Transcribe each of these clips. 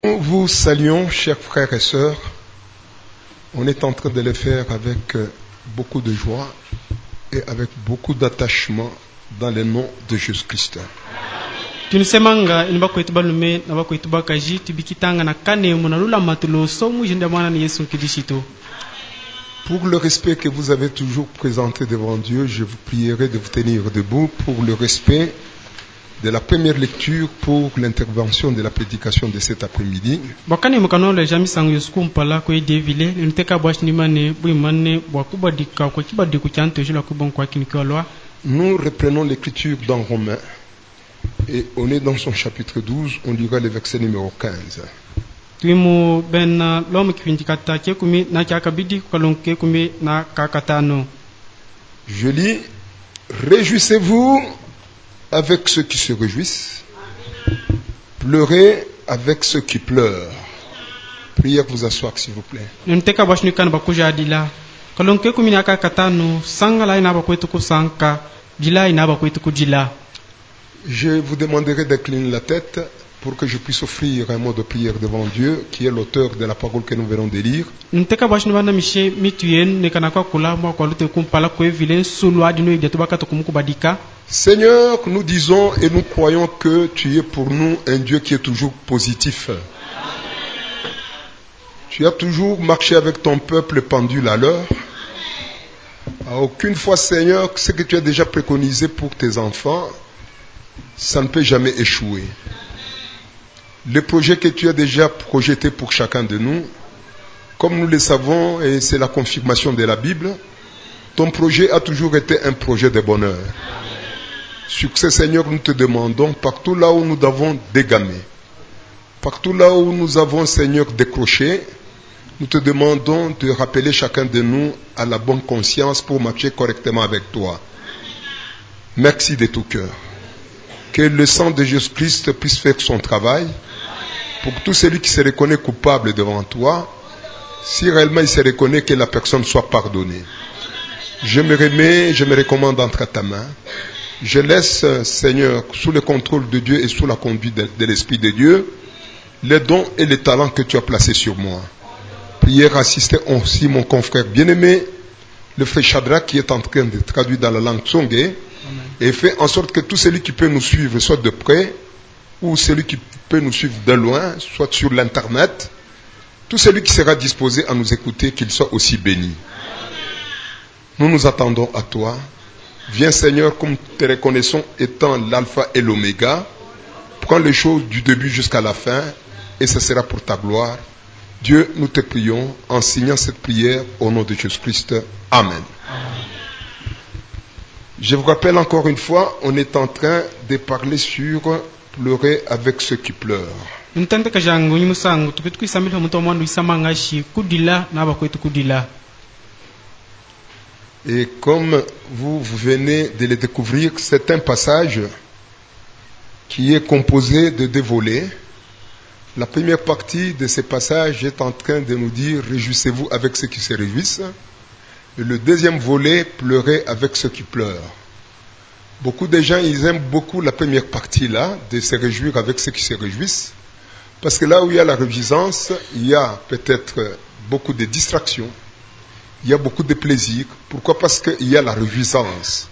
Nous vous saluons, chers frères et sœurs. On est en train de le faire avec beaucoup de joie et avec beaucoup d'attachement dans le nom de Jésus-Christ. Tunisemanga inbakwetba lume na bakwetba kaji tibikitanga na kane munalula matulo somu jinda mwana ni Yesu Kristo. Pour le respect que vous avez toujours présenté devant Dieu, je vous prierai de vous tenir debout pour le respect de la première lecture pour l'intervention de la prédication de cet après-midi. Bakane mukano le jami sangu yusku mpala ko devile nteka bwashni mane buimane bwakuba dika ko kibadi ku chanto jula kubon kwa kinikolwa. Nous reprenons l'écriture dans Romains et on est dans son chapitre 12, on lira le verset numéro 15. Tuimu ben lom kipindikata kekumi na kakabidi kolonke kumi na kakatano. Je lis: Réjouissez-vous avec ceux qui se réjouissent, pleurez avec ceux qui pleurent. Priez vous asseoir, s'il vous plaît. Nteka bwashni kan bakuja adila kolonke kumi na kakatano sangala ina bakwetu kusanka dila ina bakwetu kujila. Je vous demanderai d'incliner la tête pour que je puisse offrir un mot de prière devant Dieu, qui est l'auteur de la parole que nous venons de lire. Seigneur, nous disons et nous croyons que tu es pour nous un Dieu qui est toujours positif. Tu as toujours marché avec ton peuple pendule à l'heure. À aucune fois, Seigneur, ce que tu as déjà préconisé pour tes enfants, ça ne peut jamais échouer. Le projet que tu as déjà projeté pour chacun de nous, comme nous le savons, et c'est la confirmation de la Bible, ton projet a toujours été un projet de bonheur. Succès, Seigneur, nous te demandons, partout là où nous avons dégamé, partout là où nous avons, Seigneur, décroché, nous te demandons de rappeler chacun de nous à la bonne conscience pour marcher correctement avec toi. Merci de tout cœur. Que le sang de Jésus-Christ puisse faire son travail pour que tout celui qui se reconnaît coupable devant toi, si réellement il se reconnaît, que la personne soit pardonnée. Je me remets, je me recommande entre ta main. Je laisse, Seigneur, sous le contrôle de Dieu et sous la conduite de l'Esprit de Dieu, les dons et les talents que tu as placés sur moi. Prière, assister aussi mon confrère bien-aimé, le frère Shadrach, qui est en train de traduire dans la langue Tsongé, et fait en sorte que tout celui qui peut nous suivre, soit de près, ou celui qui peut nous suivre de loin, soit sur l'internet, tout celui qui sera disposé à nous écouter, qu'il soit aussi béni. Nous nous attendons à toi. Viens, Seigneur, comme te reconnaissons étant l'alpha et l'oméga. Prends les choses du début jusqu'à la fin, et ce sera pour ta gloire. Dieu, nous te prions en signant cette prière au nom de Jésus-Christ. Amen. Je vous rappelle encore une fois, on est en train de parler sur pleurer avec ceux qui pleurent. Et comme vous venez de le découvrir, c'est un passage qui est composé de deux volets. La première partie de ce passage est en train de nous dire « Réjouissez-vous avec ceux qui se réjouissent ». Et le deuxième volet, pleurer avec ceux qui pleurent. Beaucoup de gens, ils aiment beaucoup la première partie là, de se réjouir avec ceux qui se réjouissent. Parce que là où il y a la réjouissance, il y a peut-être beaucoup de distractions. Il y a beaucoup de plaisir. Pourquoi? Parce qu'il y a la réjouissance.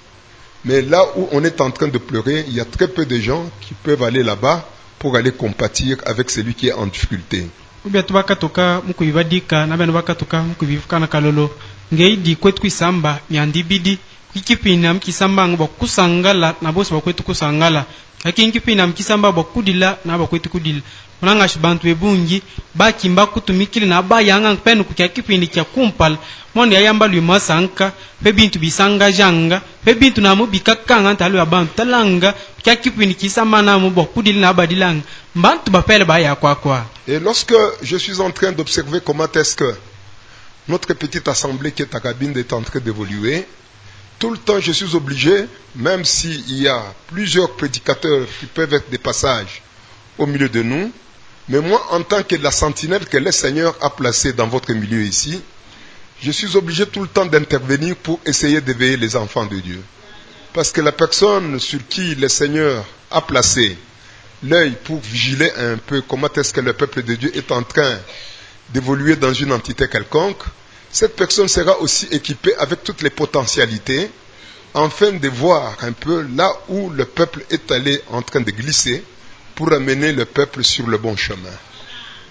Mais là où on est en train de pleurer, il y a très peu de gens qui peuvent aller là-bas pour aller compatir avec celui qui est en difficulté. Ngeidi kwetu kisamba nyandibidi kikipina mkisamba ngokusangala na bosi bakwetu kusangala akinkipina mkisamba bakudila na bakwetu kudila onanga shibantu ebungi bakimba kutumikile na bayanga penu kukakipindi kya kumpal monde yayamba lwimasanka pebintu bisanga janga pebintu namu bikakanga ntalu abantu talanga kukakipindi kisamba namu bakudila na badilanga bantu bapele baya kwa. Et lorsque je suis en train d'observer comment est-ce que notre petite assemblée qui est à Cabine est en train d'évoluer, tout le temps je suis obligé, même s'il y a plusieurs prédicateurs qui peuvent être des passages au milieu de nous, mais moi en tant que la sentinelle que le Seigneur a placée dans votre milieu ici, je suis obligé tout le temps d'intervenir pour essayer d'éveiller les enfants de Dieu. Parce que la personne sur qui le Seigneur a placé l'œil pour vigiler un peu comment est-ce que le peuple de Dieu est en train d'évoluer dans une entité quelconque, cette personne sera aussi équipée avec toutes les potentialités afin de voir un peu là où le peuple est allé en train de glisser pour amener le peuple sur le bon chemin.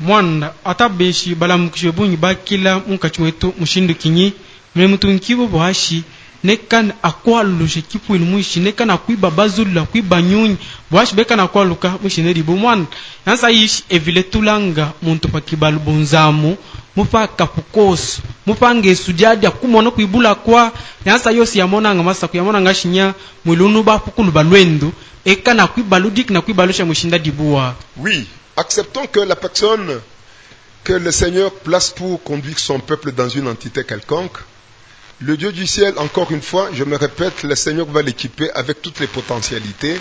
Mwanda atabeshi bala mukishebunyi bakila mukachwetu mushindu kinyi mlemutunkibo bohashi nekan akwaluje kipu ilmuishi nekan akuiba bazula akuiba nyunyi bohashi bekana akwaluka mushineri bomwana yansa yishi evile tulanga muntu pakibalu bonzamu mupa kapukoso mupa ngesudiadi akumona kuibula kwa yansa yosi yamona ngamasa kuyamona ngashinya mwilunu bapukulu balwendo ekana akuibalu dik na kuibalusha mushinda dibuwa. Oui. Acceptons que la personne que le Seigneur place pour conduire son peuple dans une entité quelconque, le Dieu du ciel, encore une fois, je me répète, le Seigneur va l'équiper avec toutes les potentialités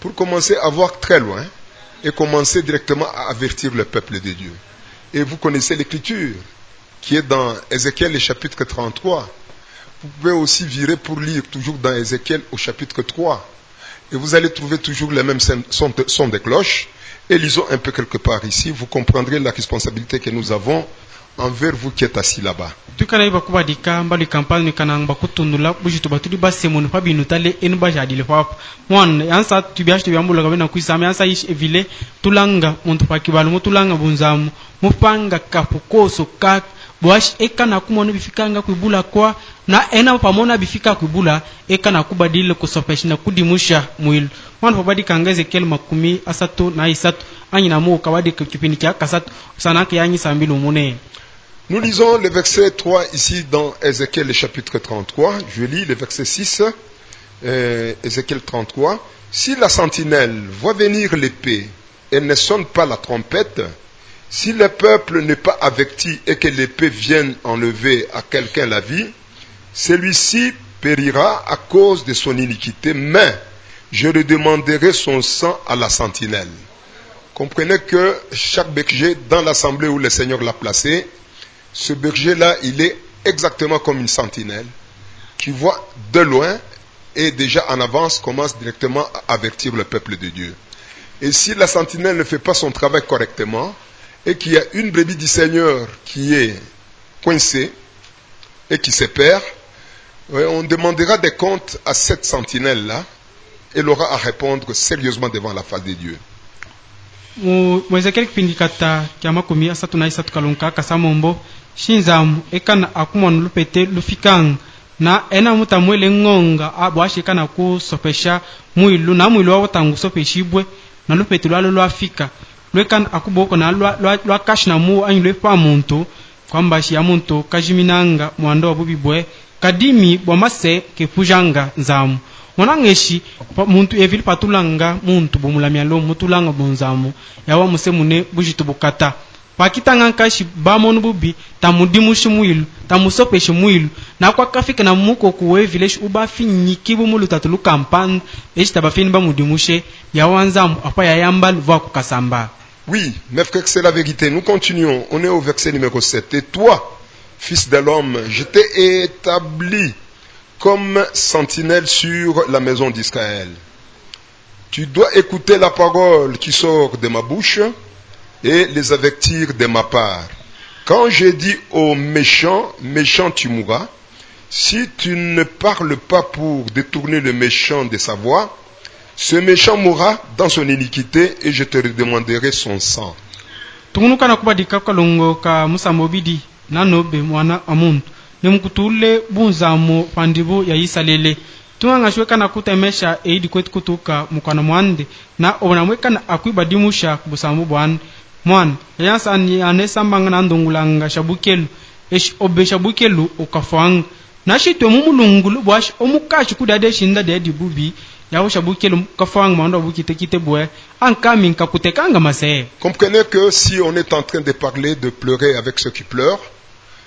pour commencer à voir très loin et commencer directement à avertir le peuple de Dieu. Et vous connaissez l'écriture qui est dans Ézéchiel, le chapitre 33. Vous pouvez aussi virer pour lire toujours dans Ézéchiel au chapitre 3. Et vous allez trouver toujours les mêmes sons de cloche. Et lisons un peu quelque part ici, vous comprendrez la responsabilité que nous avons envers vous qui êtes assis là-bas. Boash ekana kumona bifikanga kuibula kwa na ena pamona bifika kuibula ekana kubadile kusopesha na kudimusha mwili wana pabadi kanga Ezekiel makumi asatu na isatu anyi na mu kabadi kipindi kya kasatu sanake yanyi sambilu mune. Nous lisons le verset 3 ici dans Ézéchiel chapitre 33. Je lis le verset 6, Ézéchiel 33. Si la sentinelle voit venir l'épée et ne sonne pas la trompette, si le peuple n'est pas averti et que l'épée vienne enlever à quelqu'un la vie, celui-ci périra à cause de son iniquité, mais je redemanderai son sang à la sentinelle. Comprenez que chaque berger dans l'assemblée où le Seigneur l'a placé, ce berger-là, il est exactement comme une sentinelle qui voit de loin et déjà en avance commence directement à avertir le peuple de Dieu. Et si la sentinelle ne fait pas son travail correctement, et qu'il y a une brebis du Seigneur qui est coincée et qui se perd, on demandera des comptes à cette sentinelle-là et elle aura à répondre sérieusement devant la face de Dieu. Mwezekeli kipindi kata kiama kumi asatu na isatu kalunka kasamombo shinzamu ekana akumon lupete lufikang na ena mutamwele ngonga abwashi kana kusopesha mwilu na mwilu wa watangu sopeshibwe na lupete lwalo lwafika lwekan akuboko na lwa kashna mu anywe pa muntu kwamba shi ya muntu kajiminanga mwando bubibwe kadimi bwamase kepujanga nzamu mwanangeshi muntu evili patulanga muntu bumulamya lo mutulanga bonzamu yawa musemune bujitubukata pakitanga kashi bamonu bubi tamudimushi mwilu tamusopeshi mwilu na kwa kafika na muko kuwe village ubafinyi kibu mulu tatulu kampan eshi tabafini bamudimushe yawanzamu apa yayambal va kukasamba. Oui, mes frères, c'est la vérité. Nous continuons. On est au verset numéro 7. Et toi, fils de l'homme, je t'ai établi comme sentinelle sur la maison d'Israël. Tu dois écouter la parole qui sort de ma bouche et les avertir de ma part. Quand j'ai dit au méchant, méchant tu mourras, si tu ne parles pas pour détourner le méchant de sa voie, ce méchant mourra dans son iniquité et je te redemanderai son sang. Tungunuka na kubadika kalongo ka musamobidi nanobe mwana amuntu nemukutule bunzamo pandibu ya isalele tunga shweka na kutemesha eidi kwetu kutuka mukana mwande na onamweka na akuibadimusha kubusambu bwan mwan yansa ni anesambanga na ndongulanga shabukelu esh obeshabukelu okafang na shitwe mumulungulu bwash omukachi kudade shinda de dibubi. Comprenez que si on est en train de parler, de pleurer avec ceux qui pleurent,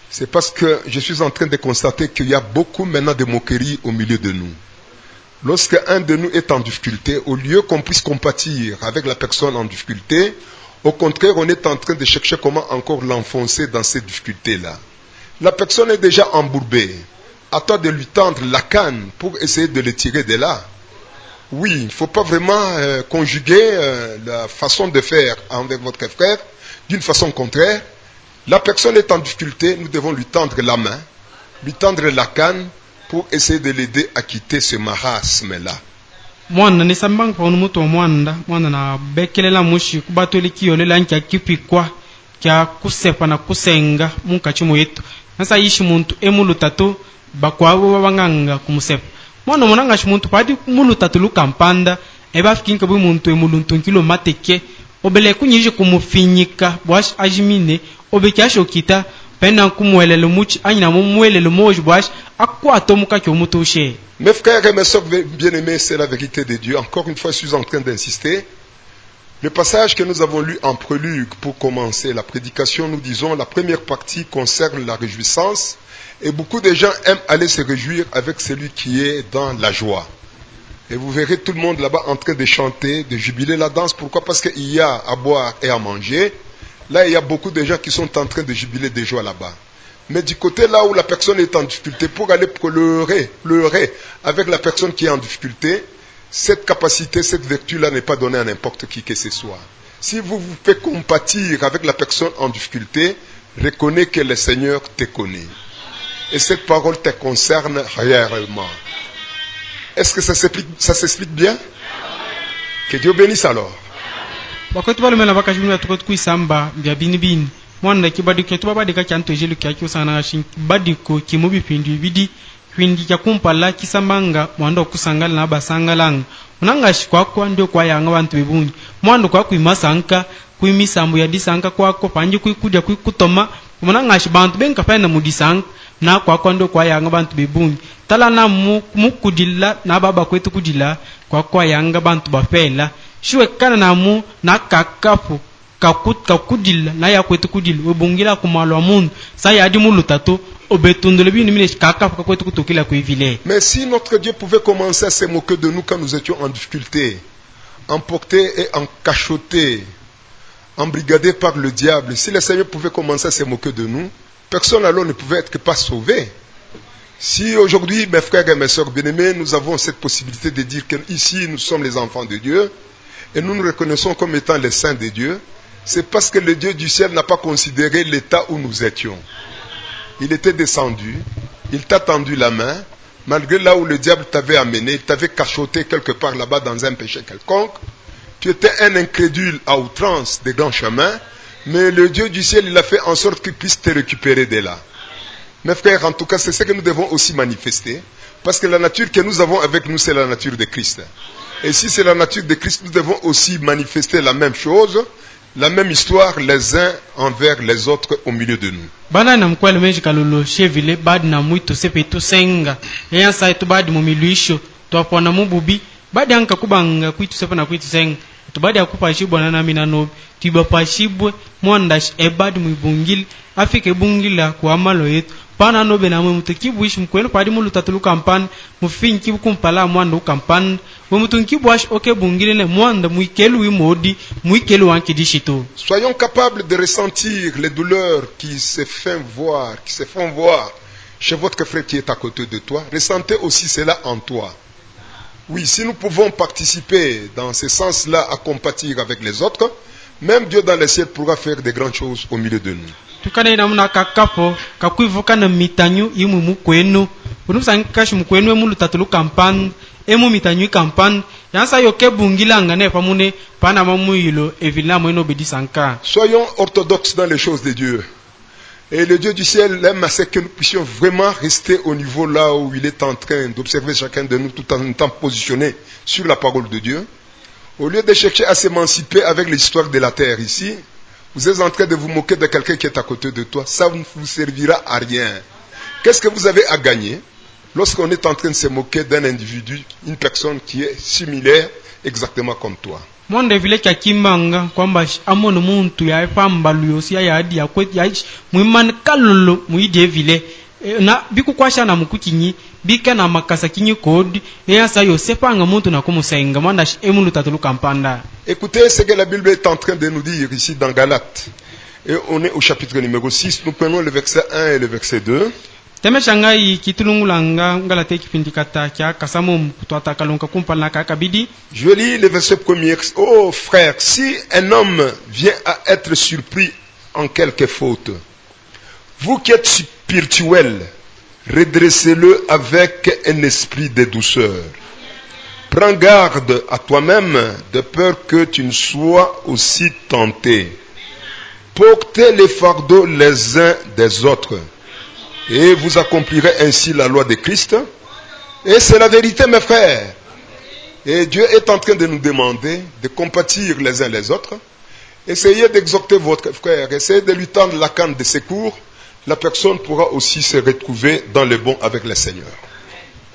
c'est parce que je suis en train de constater qu'il y a beaucoup maintenant de moqueries au milieu de nous. Lorsque un de nous est en difficulté, au lieu qu'on puisse compatir avec la personne en difficulté, au contraire, on est en train de chercher comment encore l'enfoncer dans cette difficulté-là. La personne est déjà embourbée. À toi de lui tendre la canne pour essayer de le tirer de là. Oui, il ne faut pas vraiment conjuguer la façon de faire avec votre frère d'une façon contraire. La personne est en difficulté, nous devons lui tendre la main, lui tendre la canne pour essayer de l'aider à quitter ce marasme-là. Mwana ni sambang pa muto mwanda na bekelela mushi kubatoli kiyolela nka kipikwa kya kusepa na kusenga munka chimo yetu nasa yishi muntu emulu tatu bakwabo babanganga kumusepa mwana monanga shimuntu padi mulu tatu lukampanda eba fikinka bu muntu emulu ntunkilo mateke obele kunyije kumufinyika bwash ajimine obekyasho kita pena kumwelele muchi anyina mumwelele moji bwash akwato muka kyomutushe. Mes frères et mes sœurs bien-aimés, c'est la vérité de Dieu. Encore une fois, je suis en train d'insister. Le passage que nous avons lu en prélude pour commencer la prédication, nous disons la première partie concerne la réjouissance. Et beaucoup de gens aiment aller se réjouir avec celui qui est dans la joie. Et vous verrez tout le monde là-bas en train de chanter, de jubiler la danse. Pourquoi? Parce qu'il y a à boire et à manger. Là, il y a beaucoup de gens qui sont en train de jubiler de joie là-bas. Mais du côté là où la personne est en difficulté, pour aller pleurer avec la personne qui est en difficulté, cette capacité, cette vertu-là n'est pas donnée à n'importe qui que ce soit. Si vous vous faites compatir avec la personne en difficulté, reconnais que le Seigneur te connaît. Et cette parole te concerne réellement. Est-ce que ça s'explique bien? Que Dieu bénisse alors. Mwanda kibadi ketu babadi ka chanto jelu kya kyusana shin badi ko kimubi pindu bidi kwindi kya kumpala kisambanga mwanda kusangala na basangalang unanga shikwa ndio kwa yanga bantu bebunyi mwanda kwa kuimasanka kuimisambu ya disanka kwako panji kuikudia kuikutoma munanga shibantu benka pena mudisanka na kwa ndio kwa yanga bantu bebunyi tala na mukudilla na baba kwetu kudilla kwa yanga bantu bafela shiwe kana na mu na kakapu kakudil na ya kwetu kudil obongila kumalwa mundu sa ya di mulu tato obetundole bi nimine kaka kwetu kutokila kuivile. Mais si notre Dieu pouvait commencer à se moquer de nous quand nous étions en difficulté, emportés et encachotés, embrigadés par le diable, si le Seigneur pouvait commencer à se moquer de nous, personne alors ne pouvait être que pas sauvé. Si aujourd'hui, mes frères et mes sœurs bien-aimés, nous avons cette possibilité de dire qu'ici nous sommes les enfants de Dieu et nous nous reconnaissons comme étant les saints de Dieu, c'est parce que le Dieu du ciel n'a pas considéré l'état où nous étions. Il était descendu, il t'a tendu la main, malgré là où le diable t'avait amené, il t'avait cachoté quelque part là-bas dans un péché quelconque. Tu étais un incrédule à outrance des grands chemins, mais le Dieu du ciel, il a fait en sorte qu'il puisse te récupérer de là. Mes frères, en tout cas, c'est ce que nous devons aussi manifester, parce que la nature que nous avons avec nous, c'est la nature de Christ. Et si c'est la nature de Christ, nous devons aussi manifester la même chose, la même histoire les uns envers les autres au milieu de nous. Bana na mkwele meji kalolo chevile badi na muito sepe to senga ya sai to badi mu miluisho to apona mububi badi anka kubanga kwitu sepe na kwitu senga to badi akupa shibona na mina no tiba pashibwe mwandash e badi mu bungil afike bungila kwa malo yetu pana no bena mu mutikibu ishi mkwele padi mu lutatulu kampan mu finki kumpala mwanda ukampan mu mutunkibu ash oke bungile ne mwanda mu ikelu imodi mu ikelu wanki dishito. Soyons capables de ressentir les douleurs qui se font voir chez votre frère qui est à côté de toi. Ressentez aussi cela en toi. Oui, si nous pouvons participer dans ce sens-là à compatir avec les autres, même Dieu dans les cieux pourra faire de grandes choses au milieu de nous. Tukana ina muna kakapo kakuivuka na mitanyu imu mukwenu unumsankashi mukwenu emu lutatulu kampan emu mitanyu kampan yansa yoke bungilanga ne pamune pana mamuyilo evila mweno bedisanka. Soyons orthodoxes dans les choses de Dieu. Et le Dieu du ciel aime à ce que nous puissions vraiment rester au niveau là où il est en train d'observer chacun de nous tout en étant positionné sur la parole de Dieu. Au lieu de chercher à s'émanciper avec l'histoire de la terre ici, vous êtes en train de vous moquer de quelqu'un qui est à côté de toi. Ça ne vous servira à rien. Qu'est-ce que vous avez à gagner lorsqu'on est en train de se moquer d'un individu, une personne qui est similaire exactement comme toi? Monde vile cha kimanga kwamba amono muntu ya pamba luyosi ya adi ya kweti ya muimane kalolo muide vile na biku kwasha na mukukinyi bika na makasa kinyi kodi ya sa yo sepanga muntu na kumusenga manda emulu tatulu kampanda. Écoutez ce que la Bible est en train de nous dire ici dans Galates. Et on est au chapitre numéro 6, nous prenons le verset 1 et le verset 2. temeshanga yi kitulungulanga ngalate kipindi kata kya kasamum kutwata kalonka kumpala kakabidi. Je lis le verset premier. Oh frère, si un homme vient à être surpris en quelque faute, vous qui êtes spirituels, redressez-le avec un esprit de douceur. Prends garde à toi-même de peur que tu ne sois aussi tenté. Portez les fardeaux les uns des autres et vous accomplirez ainsi la loi de Christ. Et c'est la vérité, mes frères. Et Dieu est en train de nous demander de compatir les uns les autres. Essayez d'exhorter votre frère, essayez de lui tendre la canne de secours. La personne pourra aussi se retrouver dans le bon avec le Seigneur.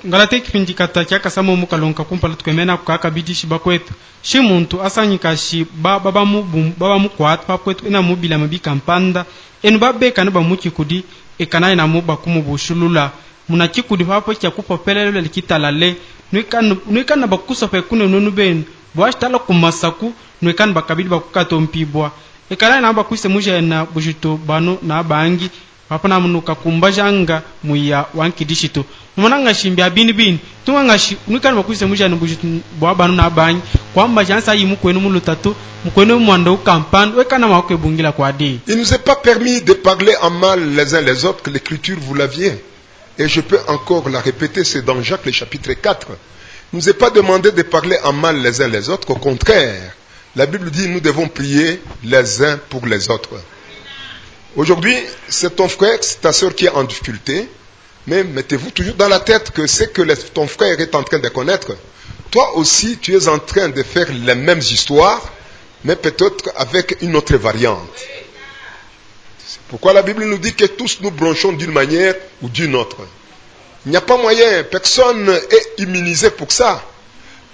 Ngalate kipindi kata kya kasamo mukalonka kumpala tukemena kukakabidi shiba kwetu. Shi muntu asanyika shi baba mu kwat pa kwetu ina mubila mabika mpanda enu babeka na bamuki kudi ekana ina muba kumubushulula muna kikudi papo kya kupopelelo likitalale nwekana bakusa pe kune nonu ben bwashtala kumasaku nwekana bakabidi bakukatompibwa ekana ina bakwise muje na bujito bano na bangi papa na munuka kumbajanga muya wankidishito mwananga shimbi abini tunga nwekana bakwise muje na bujito bwabano na bangi kwamba jansa yimu kwenu mulutatu mkwenu mwanda ukampan wekana makwe bungila kwa di. Il nous est pas permis de parler en mal les uns les autres, que l'écriture vous l'aviez. Et je peux encore la répéter, c'est dans Jacques le chapitre 4. Il nous est pas demandé de parler en mal les uns les autres, au contraire. La Bible dit nous devons prier les uns pour les autres. Aujourd'hui, c'est ton frère, c'est ta soeur qui est en difficulté, mais mettez-vous toujours dans la tête que c'est que ton frère est en train de connaître. Toi aussi, tu es en train de faire les mêmes histoires, mais peut-être avec une autre variante. C'est pourquoi la Bible nous dit que tous nous bronchons d'une manière ou d'une autre. Il n'y a pas moyen, personne est immunisé pour ça.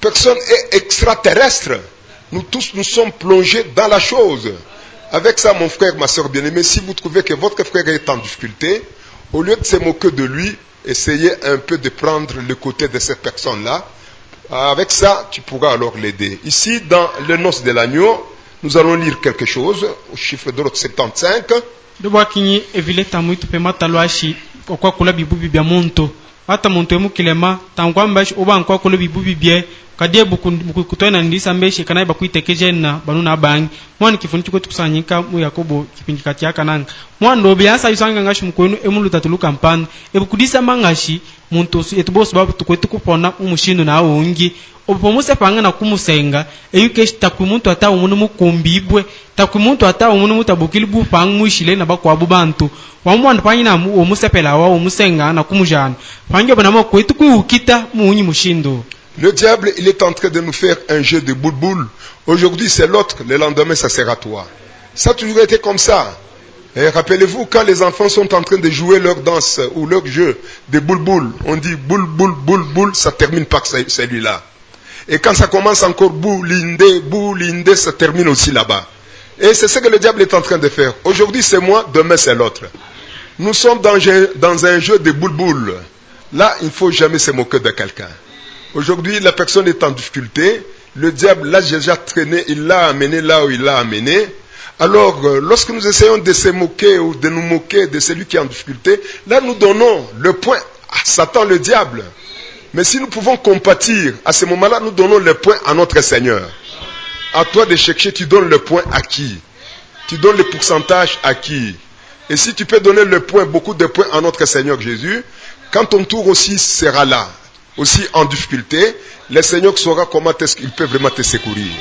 Personne est extraterrestre. Nous tous nous sommes plongés dans la chose. Avec ça, mon frère, ma soeur bien-aimée, si vous trouvez que votre frère est en difficulté, au lieu de se moquer de lui, essayez un peu de prendre le côté de cette personne-là. Avec ça, tu pourras alors l'aider. Ici, dans le noce de l'agneau, nous allons lire quelque chose, au chiffre de l'autre 75. Dubakini evileta muito pema talwashi kwa kula bibubi bya monto. Hata monto emu kilema tangwamba oba nkwa kula bibubi bye kadie bukutona ndisa mbeshe kana bakuitekeje na banuna bangi. Mwana kifuni chiko tukusanyika mu Yakobo kipindi kati yaka nanga. Mwana obiasa yusanga ngashi mkwenu emu lutatuluka mpana. Ebukudisa mangashi muntu etuboso babu tukwetu kupona umushindo na ungi. Opomuse panga na kumusenga eyuke takumuntu ata umuntu mukumbibwe takumuntu ata umuntu mutabukili bupanga mushile na bakwa bubantu wamwanda panyina omusepela wa omusenga na kumujana pange bana makwetu kuukita muunyi mushindo. Le diable, il est en train de nous faire un jeu de boule-boule. Aujourd'hui c'est l'autre, le lendemain ça sera toi. Ça a toujours été comme ça. Et rappelez-vous, quand les enfants sont en train de jouer leur danse ou leur jeu de boule-boule, on dit boule-boule, ça termine par celui-là. Et quand ça commence encore boulinde, ça termine aussi là-bas. Et c'est ce que le diable est en train de faire. Aujourd'hui c'est moi, demain c'est l'autre. Nous sommes dans un jeu de boule-boule. Là, il ne faut jamais se moquer de quelqu'un. Aujourd'hui, la personne est en difficulté. Le diable l'a déjà traîné, il l'a amené là où il l'a amené. Alors, lorsque nous essayons de se moquer ou de nous moquer de celui qui est en difficulté, là nous donnons le point à Satan, le diable. Mais si nous pouvons compatir, à ce moment-là, nous donnons le point à notre Seigneur. À toi de chercher, tu donnes le point à qui? Tu donnes le pourcentage à qui? Et si tu peux donner le point, beaucoup de points à notre Seigneur Jésus, quand ton tour aussi sera là, aussi en difficulté, le Seigneur saura comment est-ce qu'il peut vraiment te secourir.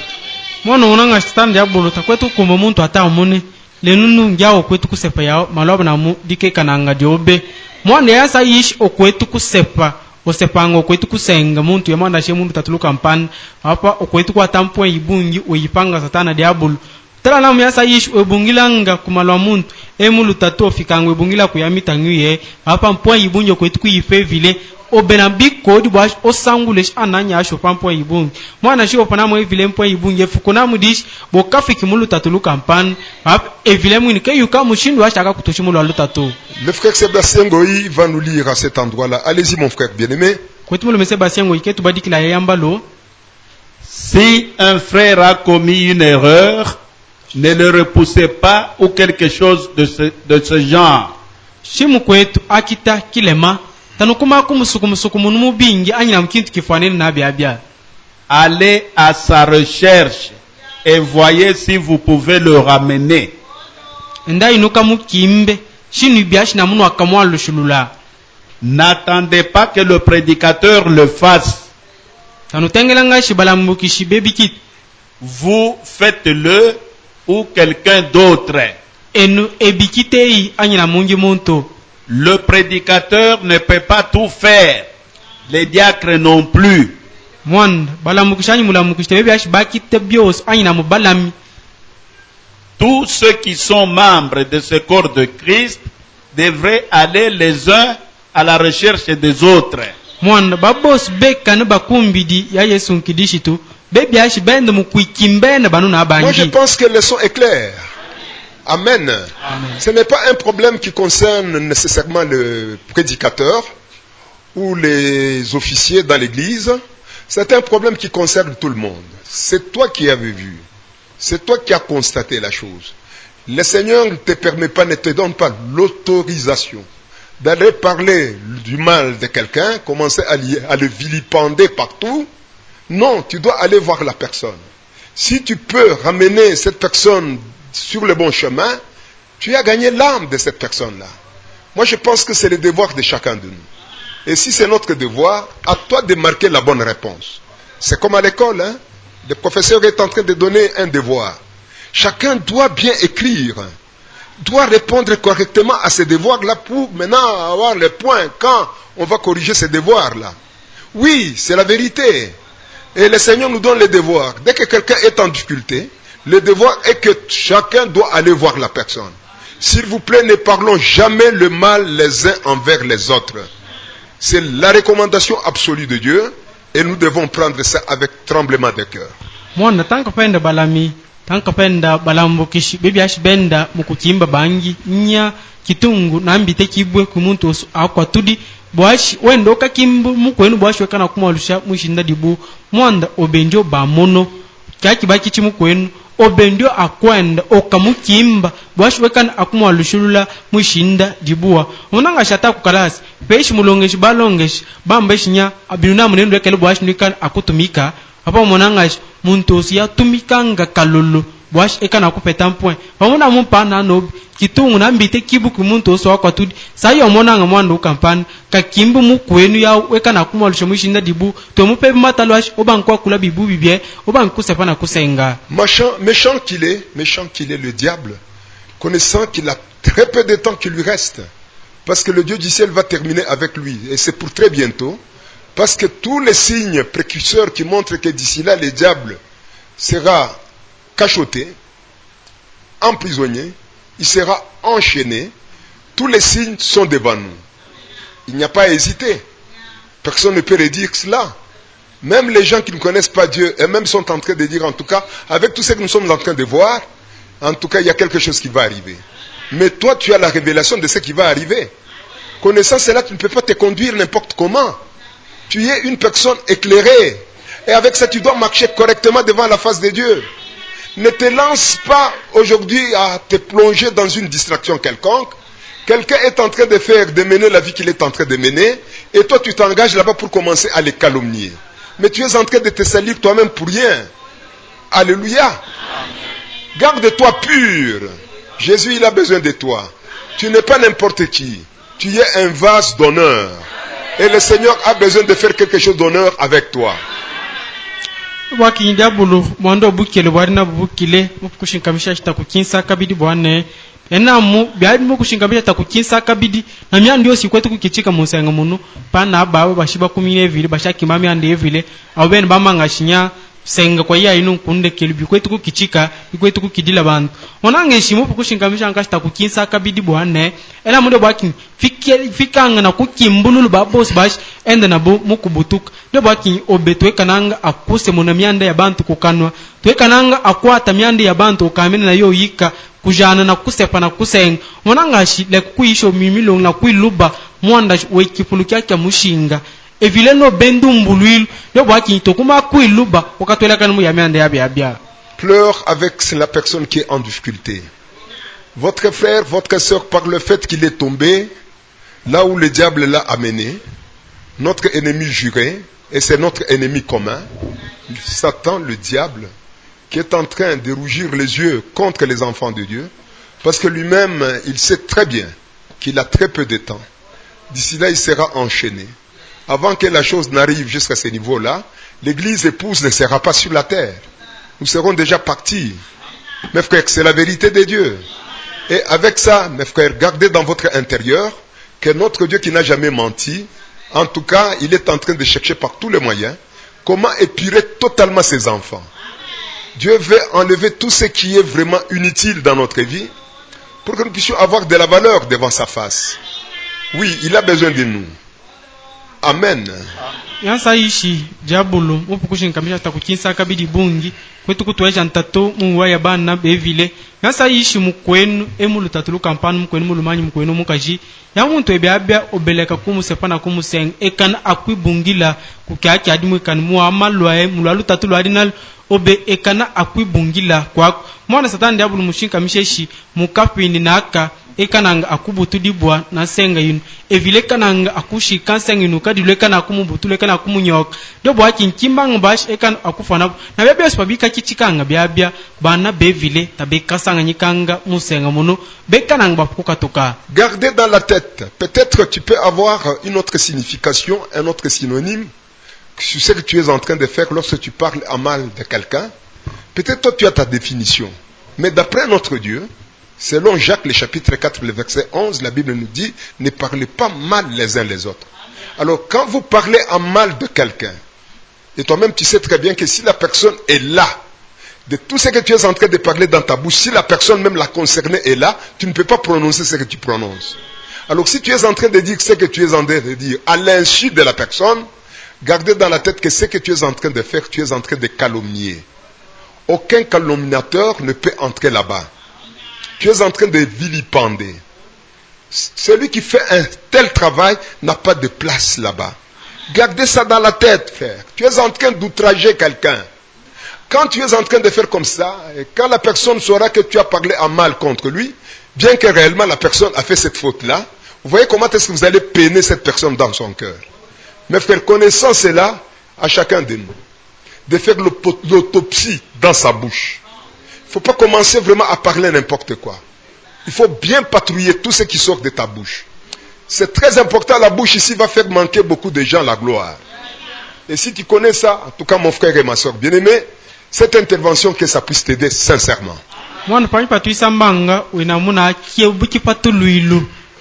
Mwana unanga stand ya bolota kwetu kuma muntu ata omune lenunu njao kwetu kusepa yao maloba na mu dike kananga diobe mwana yasa yish okwetu kusepa osepango kwetu kusenga muntu yamanda she muntu tatuluka mpana hapa okwetu kwa tampo ibungi oyipanga satana diabolo tala na myasa yish obungilanga kumalwa muntu emulu tato fikango ebungila kuyamita ngiye hapa mpo ibungi okwetu kuyife vile obenambiko dibwash osangulesh ananya asho pampo ibungi mwana shi opana mo vile mpo ibungi fukuna mudish bokafiki mulu tatuluka mpana hapa evile mwini ke yuka mushindu ashaka kutoshimulu alutato. Le frère Sébastien Goï va nous lire à cet endroit-là. Allez-y mon frère bien-aimé. Si un frère a commis une erreur, ne le repoussez pas ou quelque chose de ce genre. shimu kwetu akita kilema tanukuma kumusuku munu bingi anyina mkintu kifanene na biabia. Allez à sa recherche et voyez si vous pouvez le ramener. Nda inuka mukimbe shinu biashi na munu akamwa lushulula. N'attendez pas que le prédicateur le fasse. Tanutengelanga shibalambuki shibebikit. Vous faites-le ou quelqu'un d'autre. Enu ebikitei anyina mungi monto. Le prédicateur ne peut pas tout faire. Les diacres non plus. Mwanda balamukishani mulamukishite bebiashi bakite bios anyina mubalami. Tous ceux qui sont membres de ce corps de Christ devraient aller les uns à la recherche des autres. Mwanda babos beka ne bakumbidi ya Yesu nkidishitu bebiashi bende mukuikimbene banu na bangi. Moi je pense que le leçon est clair. Amen. Amen. Ce n'est pas un problème qui concerne nécessairement le prédicateur ou les officiers dans l'église. C'est un problème qui concerne tout le monde. C'est toi qui avais vu. C'est toi qui as constaté la chose. Le Seigneur ne te permet pas, ne te donne pas l'autorisation d'aller parler du mal de quelqu'un, commencer à le vilipender partout. Non, tu dois aller voir la personne. Si tu peux ramener cette personne sur le bon chemin, tu as gagné l'âme de cette personne-là. Moi, je pense que c'est le devoir de chacun de nous. Et si c'est notre devoir, à toi de marquer la bonne réponse. C'est comme à l'école, hein? Le professeur est en train de donner un devoir. Chacun doit bien écrire, doit répondre correctement à ces devoirs-là pour maintenant avoir les points quand on va corriger ces devoirs-là. Oui, c'est la vérité. Et le Seigneur nous donne les devoirs. Dès que quelqu'un est en difficulté, le devoir est que chacun doit aller voir la personne. S'il vous plaît, ne parlons jamais le mal les uns envers les autres. C'est la recommandation absolue de Dieu et nous devons prendre ça avec tremblement de cœur. Mwanda tanka penda balami, tanka penda balambukishi bebiashi benda mukukimba bangi nya kitungu na mbite kibwe kumuntu akwa tudi bwashi wendo kakimbu mukwenu bwashi wekana kumalusha mushinda dibu mwanda obenjo bamono kyaki bakichi mukwenu obendio akwenda okamukimba bwashi wekana akumalushulula mushinda dibuwa unanga shata kukalasi peshi mulongeshi balongeshi bambeshi nya abinuna munendo ekele bwashi ndikana akutumika apa monanga muntu ya tumikanga kalolo bwashi ekana kupeta point pamona mumpana no kitungu na mbite kibuku muntu so akwatudi sayo monanga mwando kampani kakimbu mukwenu ya wekana kumalusha mushinda dibu to mupe matalwashi obankwa kula bibu bibie obankusa pana kusenga. Méchant qu'il est le diable, connaissant qu'il a très peu de temps qui lui reste, parce que le Dieu du ciel va terminer avec lui, et c'est pour très bientôt, parce que tous les signes précurseurs qui montrent que d'ici là, le diable sera cachoté, emprisonné, il sera enchaîné, tous les signes sont devant nous. Il n'y a pas à hésiter. Personne ne peut redire cela. Même les gens qui ne connaissent pas Dieu, eux-mêmes sont en train de dire, en tout cas, avec tout ce que nous sommes en train de voir, en tout cas, il y a quelque chose qui va arriver. Mais toi, tu as la révélation de ce qui va arriver. Connaissant cela, tu ne peux pas te conduire n'importe comment. Tu es une personne éclairée. Et avec ça, tu dois marcher correctement devant la face de Dieu. Ne te lance pas aujourd'hui à te plonger dans une distraction quelconque. Quelqu'un est en train de mener la vie qu'il est en train de mener. Et toi, tu t'engages là-bas pour commencer à les calomnier. Mais tu es en train de te salir toi-même pour rien. Alléluia. Garde-toi pur. Jésus, il a besoin de toi. Tu n'es pas n'importe qui. Tu es un vase d'honneur. Et le Seigneur a besoin de faire quelque chose d'honneur avec toi. Wakinda bulu mwando bukele warina bukile mukushinkamisha chitakukinsa kabidi bwane ena mu byari mukushinkamisha takukinsa kabidi na myandi yose kwetu kukichika musenga munu pana abawe bashiba 12 bashaki mami ande evile awben bamangashinya senga kwa iya inu kunde kelibi kwetu kukichika kwetu kukidila bantu onange shimu kukushinkamisha ngashita kukinsa kabidi bwane ena mude bwaki fikanga na kukimbululu babos bash enda na bo mukubutuka de bwaki obetwe kananga akuse muna myanda ya bantu kukanwa twe kananga akwata myanda ya bantu ukamene na yo yika kujana na kusepa na kusenga onanga shi le kuisho mimilo na kuiluba mwanda wekipulu kyakya mushinga evile no bendu mbuluilu de bwaki tokuma kuiluba wakatwela kanu ya myanda ya bia. Pleure avec la personne qui est en difficulté. Votre frère, votre soeur, par le fait qu'il est tombé, là où le diable l'a amené, notre ennemi juré, et c'est notre ennemi commun, Satan, le diable, qui est en train de rougir les yeux contre les enfants de Dieu, parce que lui-même, il sait très bien qu'il a très peu de temps. D'ici là, il sera enchaîné. Avant que la chose n'arrive jusqu'à ce niveau-là, l'église épouse ne sera pas sur la terre. Nous serons déjà partis. Mes frères, c'est la vérité de Dieu. Et avec ça, mes frères, gardez dans votre intérieur que notre Dieu qui n'a jamais menti, en tout cas, il est en train de chercher par tous les moyens comment épurer totalement ses enfants. Dieu veut enlever tout ce qui est vraiment inutile dans notre vie pour que nous puissions avoir de la valeur devant sa face. Oui, il a besoin de nous. Amen. Yansa ishi diabolo mupukushin kamisha takuchinsa kabidi bungi kwetu kutuesha ntato muwa ya bana bevile yansa ishi mukwenu emulu tatulu kampanu mukwenu mulumanyi mukwenu mukaji ya muntu ebyabya obeleka kumusepana kumuseng ekana akwibungila kukyakya adimu kan muamalwa mulwalu tatulu adinal obe ekana akwibungila kwa mwana satani diabolo mushinka misheshi mukapini naka ekananga akubutu dibwa na senga yinu evile kananga akushi kansenga yinu kadile kana akumubutu le kana akumunyok dobo akinkimbang bash ekan akufana na bebya spabika kichikanga byabya bana bevile tabe kasanga nyikanga musenga muno bekananga bapuka toka. Gardez dans la tête, peut-être tu peux avoir une autre signification, un autre synonyme sur ce que tu es en train de faire lorsque tu parles en mal de quelqu'un. Peut-être toi tu as ta définition, mais d'après notre Dieu, selon Jacques, le chapitre 4, le verset 11, la Bible nous dit, ne parlez pas mal les uns les autres. Alors, quand vous parlez en mal de quelqu'un, et toi-même tu sais très bien que si la personne est là, de tout ce que tu es en train de parler dans ta bouche, si la personne même la concernée est là, tu ne peux pas prononcer ce que tu prononces. Alors, si tu es en train de dire ce que tu es en train de dire à l'insu de la personne, gardez dans la tête que ce que tu es en train de faire, tu es en train de calomnier. Aucun calomniateur ne peut entrer là-bas. Tu es en train de vilipender. Celui qui fait un tel travail n'a pas de place là-bas. Gardez ça dans la tête, frère. Tu es en train d'outrager quelqu'un. Quand tu es en train de faire comme ça, et quand la personne saura que tu as parlé en mal contre lui, bien que réellement la personne a fait cette faute-là, vous voyez comment est-ce que vous allez peiner cette personne dans son cœur. Mes frères, connaissant cela, à chacun de nous, de faire l'autopsie dans sa bouche. Il ne faut pas commencer vraiment à parler n'importe quoi. Il faut bien patrouiller tout ce qui sort de ta bouche. C'est très important, la bouche ici va faire manquer beaucoup de gens la gloire. Et si tu connais ça, en tout cas mon frère et ma soeur bien-aimés, cette intervention, que ça puisse t'aider sincèrement.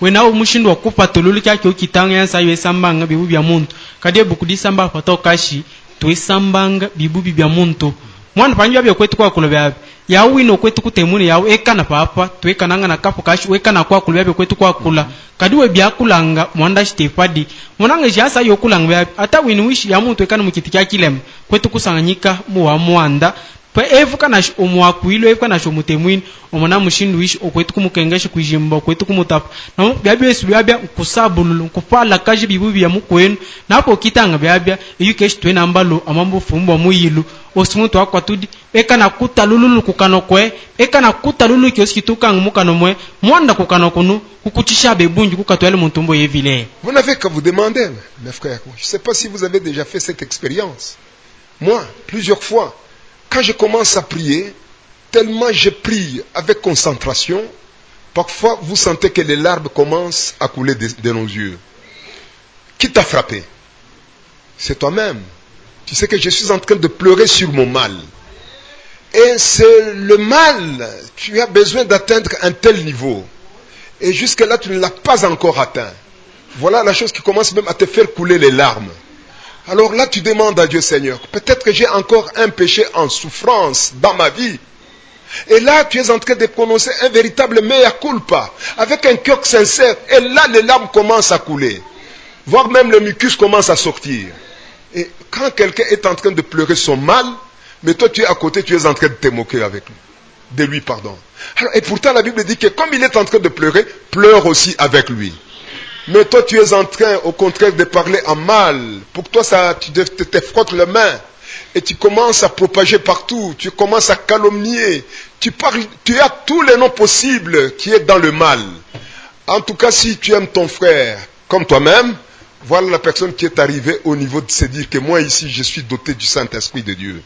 Wena umushindu wakupatululu kyake ukitanga yansa yo esambanga bibu bya muntu kadie bukudi samba patokashi to esambanga bibu bya muntu mwana panjwa bya kwetu kwa kulobya ya wino kwetu kutemuni ya ekana papa to ekananga na kapo kashi ekana kwa kulobya bya kwetu kwa kula kadiwe bya kulanga mwanda stefadi mwananga jasa yo kulanga ata wino wishi ya muntu ekana mukiti kya kilem kwetu kusanganyika muwa mwanda pa evuka na omwakuilo evuka na shomutemwini omona mushindu wishi okwetu kumukengesha kujimba okwetu kumutapa na byabyo esu byabya kusabululu kupala kaje bibubi ya mukwenu napo kitanga byabya eyukeshi twena mbalo amambo fumbo muyilu osimuntu akwatudi ekana kutalululu kukanokwe ekana kutalulu kyoskitukanga mukanomwe mwanda kukanokunu kukutisha bebunji kukatwele muntumbo yevile. Vous n'avez qu'à vous demander, mes frères. Je ne sais pas si vous avez déjà fait cette expérience. Moi, plusieurs fois, quand je commence à prier, tellement je prie avec concentration, parfois vous sentez que les larmes commencent à couler de nos yeux. Qui t'a frappé? C'est toi-même. Tu sais que je suis en train de pleurer sur mon mal. Et c'est le mal, tu as besoin d'atteindre un tel niveau. Et jusque-là, tu ne l'as pas encore atteint. Voilà la chose qui commence même à te faire couler les larmes. Alors là, tu demandes à Dieu, Seigneur, peut-être que j'ai encore un péché en souffrance dans ma vie. Et là, tu es en train de prononcer un véritable mea culpa, avec un cœur sincère. Et là, les larmes commencent à couler. Voire même le mucus commence à sortir. Et quand quelqu'un est en train de pleurer son mal, mais toi tu es à côté, tu es en train de te moquer avec lui. De lui, pardon. Alors, et pourtant, la Bible dit que comme il est en train de pleurer, pleure aussi avec lui. Mais toi, tu es en train, au contraire, de parler en mal. Pour toi, ça, tu te frottes les mains. et tu commences à propager partout, tu commences à calomnier, tu as tous les noms possibles qui est dans le mal. En tout cas, si tu aimes ton frère comme toi-même, voilà la personne qui est arrivée au niveau de se dire que moi ici, je suis doté du Saint-Esprit de Dieu.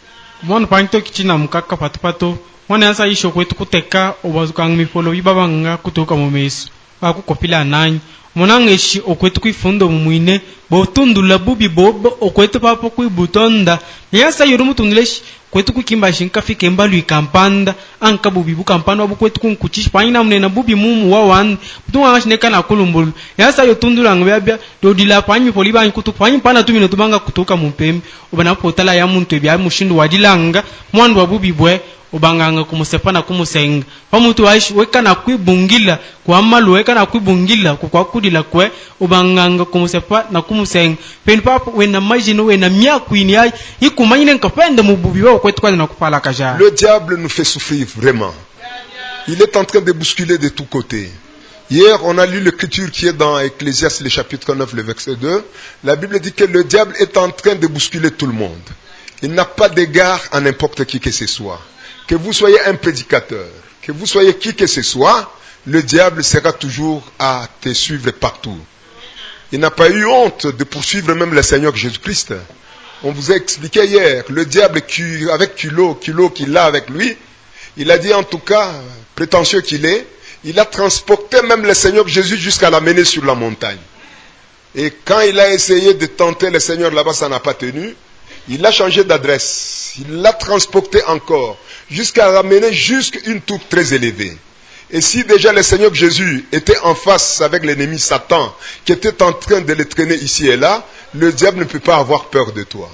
Monangeshi okwetu kuifundo mumwine botundula bubi bobo okwetu papo kuibutonda yasa yuru mutunduleshi kwetu kukimba shinka fike mbalu ikampanda anka bubi bukampanda bukwetu kunkuchishi paina mnena bubi mumu wawan butunga shineka na kulumbulu yasa yotundula ngabya dodila panyi poliba nkutu panyi pana tumino tubanga kutoka mumpembe ubana potala ya muntu bya mushindu wadilanga mwandu wa bubi bwe ubanganga kumusepa na kumusenga pamutu waishi weka na kuibungila kwa malu weka na kuibungila kwa kudila kwe ubanganga kumusepa na kumusenga pen papa wena majino wena miakwini ai ikumanyine nkapenda mububi wao kwetu kwa na kupala kaja. Le diable nous fait souffrir vraiment. Il est en train de bousculer de tous côtés. Hier, on a lu l'écriture qui est dans Ecclésiaste, le chapitre 9, le verset 2. La Bible dit que le diable est en train de bousculer tout le monde. Il n'a pas d'égard à n'importe qui que ce soit. Que vous soyez un prédicateur, que vous soyez qui que ce soit, le diable sera toujours à te suivre partout. Il n'a pas eu honte de poursuivre même le Seigneur Jésus-Christ. On vous a expliqué hier, le diable avec culot qu'il a avec lui, il a dit en tout cas, prétentieux qu'il est, il a transporté même le Seigneur Jésus jusqu'à l'amener sur la montagne. Et quand il a essayé de tenter le Seigneur là-bas, ça n'a pas tenu. Il a changé d'adresse. Il l'a transporté encore. Jusqu'à l'amener jusqu'à une tour très élevée. Et si déjà le Seigneur Jésus était en face avec l'ennemi Satan, qui était en train de le traîner ici et là, le diable ne peut pas avoir peur de toi.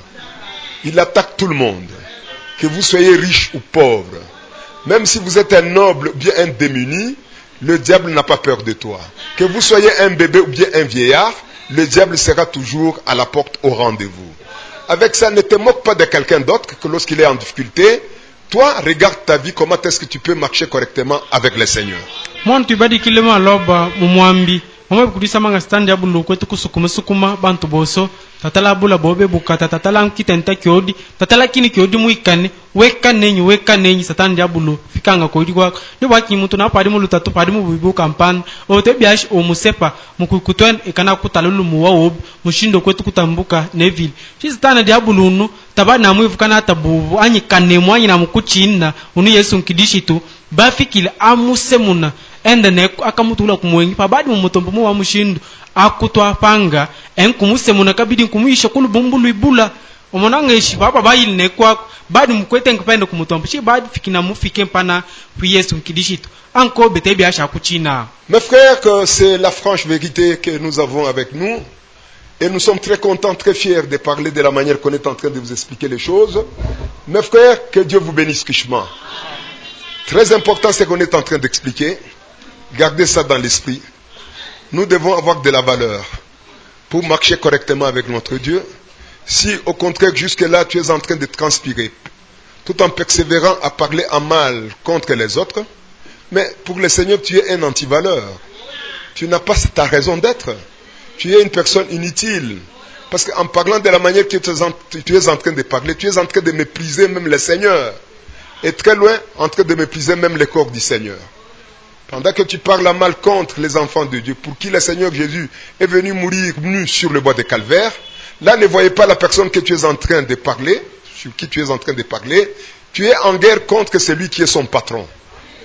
Il attaque tout le monde. Que vous soyez riche ou pauvre. Même si vous êtes un noble ou bien un démuni, le diable n'a pas peur de toi. Que vous soyez un bébé ou bien un vieillard, le diable sera toujours à la porte au rendez-vous. Avec ça, ne te moque pas de quelqu'un d'autre que lorsqu'il est en difficulté. Toi, regarde ta vie, comment est-ce que tu peux marcher correctement avec le Seigneur. Moi, tu vas dire qu'il est malade, Mouambi. Moi, je dis que stand ya bulu kwetu kusukuma bantu boso tatala bula bobe bukata tatala nkitenta kyodi tatala kini kyodi muikane weka nenyi stand ya bulu fikanga kodi kwa yo baki muntu na padi mulu tatu padi mu bibu kampan o te biash o musepa mukukutwen ekana kutalulu muwa ob mushindo kwetu kutambuka neville shi stand ya bulu no tabana mu ifukana tabu anyi kane mu anyi na mukuchinna unu Yesu nkidishitu bafikile amusemuna ende ne akamutula kumwengi pabadi mumutombo mu wa mushindu akutwa panga enkumuse munakabidi kumuisha kulu bumbulu ibula omonangeshi papa bayil ne kwa badi mukwete ngipende kumutombo shi badi fikina mufike mpana pu Yesu mkidishitu anko betebi asha kuchina. Mes frères, que c'est la franche vérité que nous avons avec nous et nous sommes très contents, très fiers de parler de la manière qu'on est en train de vous expliquer les choses. Mes frères, que Dieu vous bénisse richement. Très important ce qu'on est en train d'expliquer. Gardez ça dans l'esprit. Nous devons avoir de la valeur pour marcher correctement avec notre Dieu. Si au contraire jusque-là tu es en train de transpirer, tout en persévérant à parler en mal contre les autres, mais pour le Seigneur tu es un antivaleur. Tu n'as pas ta raison d'être. Tu es une personne inutile. Parce qu'en parlant de la manière que tu es en train de parler, tu es en train de mépriser même le Seigneur. Et très loin, en train de mépriser même le corps du Seigneur. Pendant que tu parles mal contre les enfants de Dieu, pour qui le Seigneur Jésus est venu mourir nu sur le bois de Calvaire, là ne voyez pas la personne que tu es en train de parler, sur qui tu es en train de parler, tu es en guerre contre celui qui est son patron.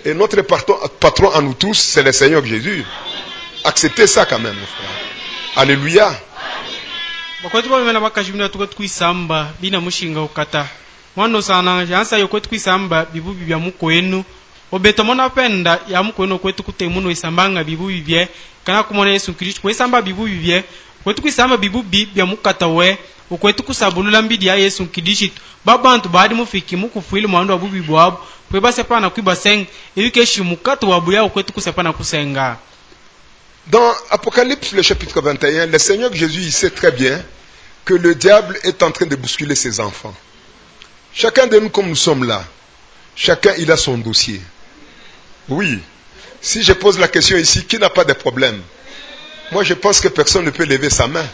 Et notre patron à nous tous, c'est le Seigneur Jésus. Acceptez ça quand même, mon frère. Alléluia. Obeto mona penda ya mkweno kwetu kutemuno isambanga bibu bibye kana kumona Yesu Kristo kwesamba bibu bibye kwetu kwisamba bibu bibya mukata we okwetu kusabulula mbidi ya Yesu Kristo babantu badi mufiki mukufuile mwando wa bubi bwabo kweba sepana kwibaseng ibikeshi mukata wa buya okwetu kusepana kusenga. Dans Apocalypse le chapitre 21, le Seigneur Jésus il sait très bien que le diable est en train de bousculer ses enfants. Chacun de nous comme nous sommes là, chacun il a son dossier. Oui, si je pose la question ici, qui n'a pas de problème? Moi je pense que personne ne peut lever sa main.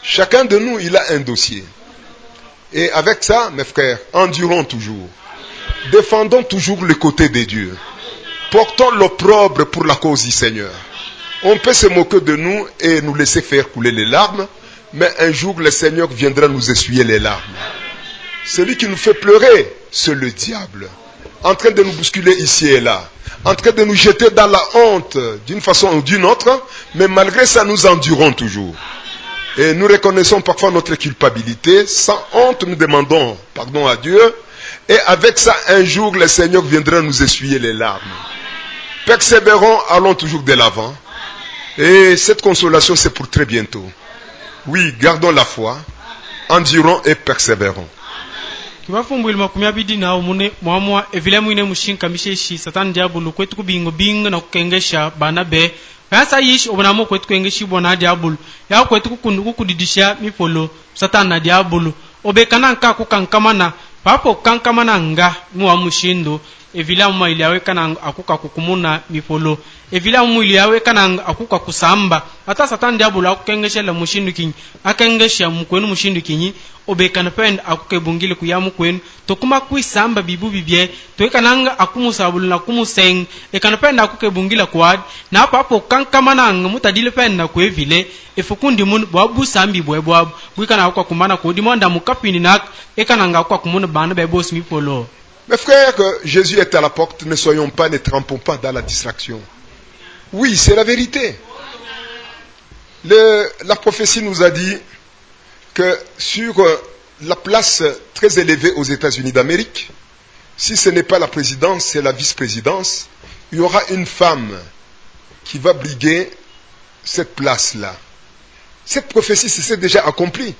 Chacun de nous, il a un dossier. Et avec ça, mes frères, endurons toujours. Défendons toujours le côté de Dieu. Portons l'opprobre pour la cause du Seigneur. On peut se moquer de nous et nous laisser faire couler les larmes, mais un jour le Seigneur viendra nous essuyer les larmes. Celui qui nous fait pleurer, c'est le diable, en train de nous bousculer ici et là, en train de nous jeter dans la honte d'une façon ou d'une autre, mais malgré ça, nous endurons toujours. Et nous reconnaissons parfois notre culpabilité, sans honte, nous demandons pardon à Dieu, et avec ça, un jour, le Seigneur viendra nous essuyer les larmes. Persévérons, allons toujours de l'avant. Et cette consolation, c'est pour très bientôt. Oui, gardons la foi, endurons et persévérons. Kibafumbwili makumi abidi na umune mwamwa evile mwine mushinka misheshi satan diabulu kwetu kubingo bingo na kukengesha bana be kasa yish obonamo kwetu kengeshi bona diabulu ya kwetu kukudidisha mipolo satan na diabulu obekana nka kukankamana papo kankamana nga muwa mushindo evila mwa ili yawe kana akuka kukumuna mipolo evila mwa ili yawe kana akuka kusamba ata satan diabulu akukengesha la mushindu kinyi akengesha mkwenu mushindu kinyi obekana pend akukebungile kuyamu kwenu tokuma kuisamba bibu bibye toekananga akumusabulu na kumuseng ekana pend akukebungila kwad na papo kankamananga mutadile pend na kwevile efukundi mun bwabu sambi bwebwabu bwikana akukwa kumana kodi monda mukapini nak ekananga akukwa kumuna bana bebos mipolo. Mes frères, Jésus est à la porte, ne soyons pas, ne trempons pas dans la distraction. Oui, c'est la vérité. La prophétie nous a dit que sur la place très élevée aux États-Unis d'Amérique, si ce n'est pas la présidence, c'est la vice-présidence, il y aura une femme qui va briguer cette place-là. Cette prophétie s'est déjà accomplie.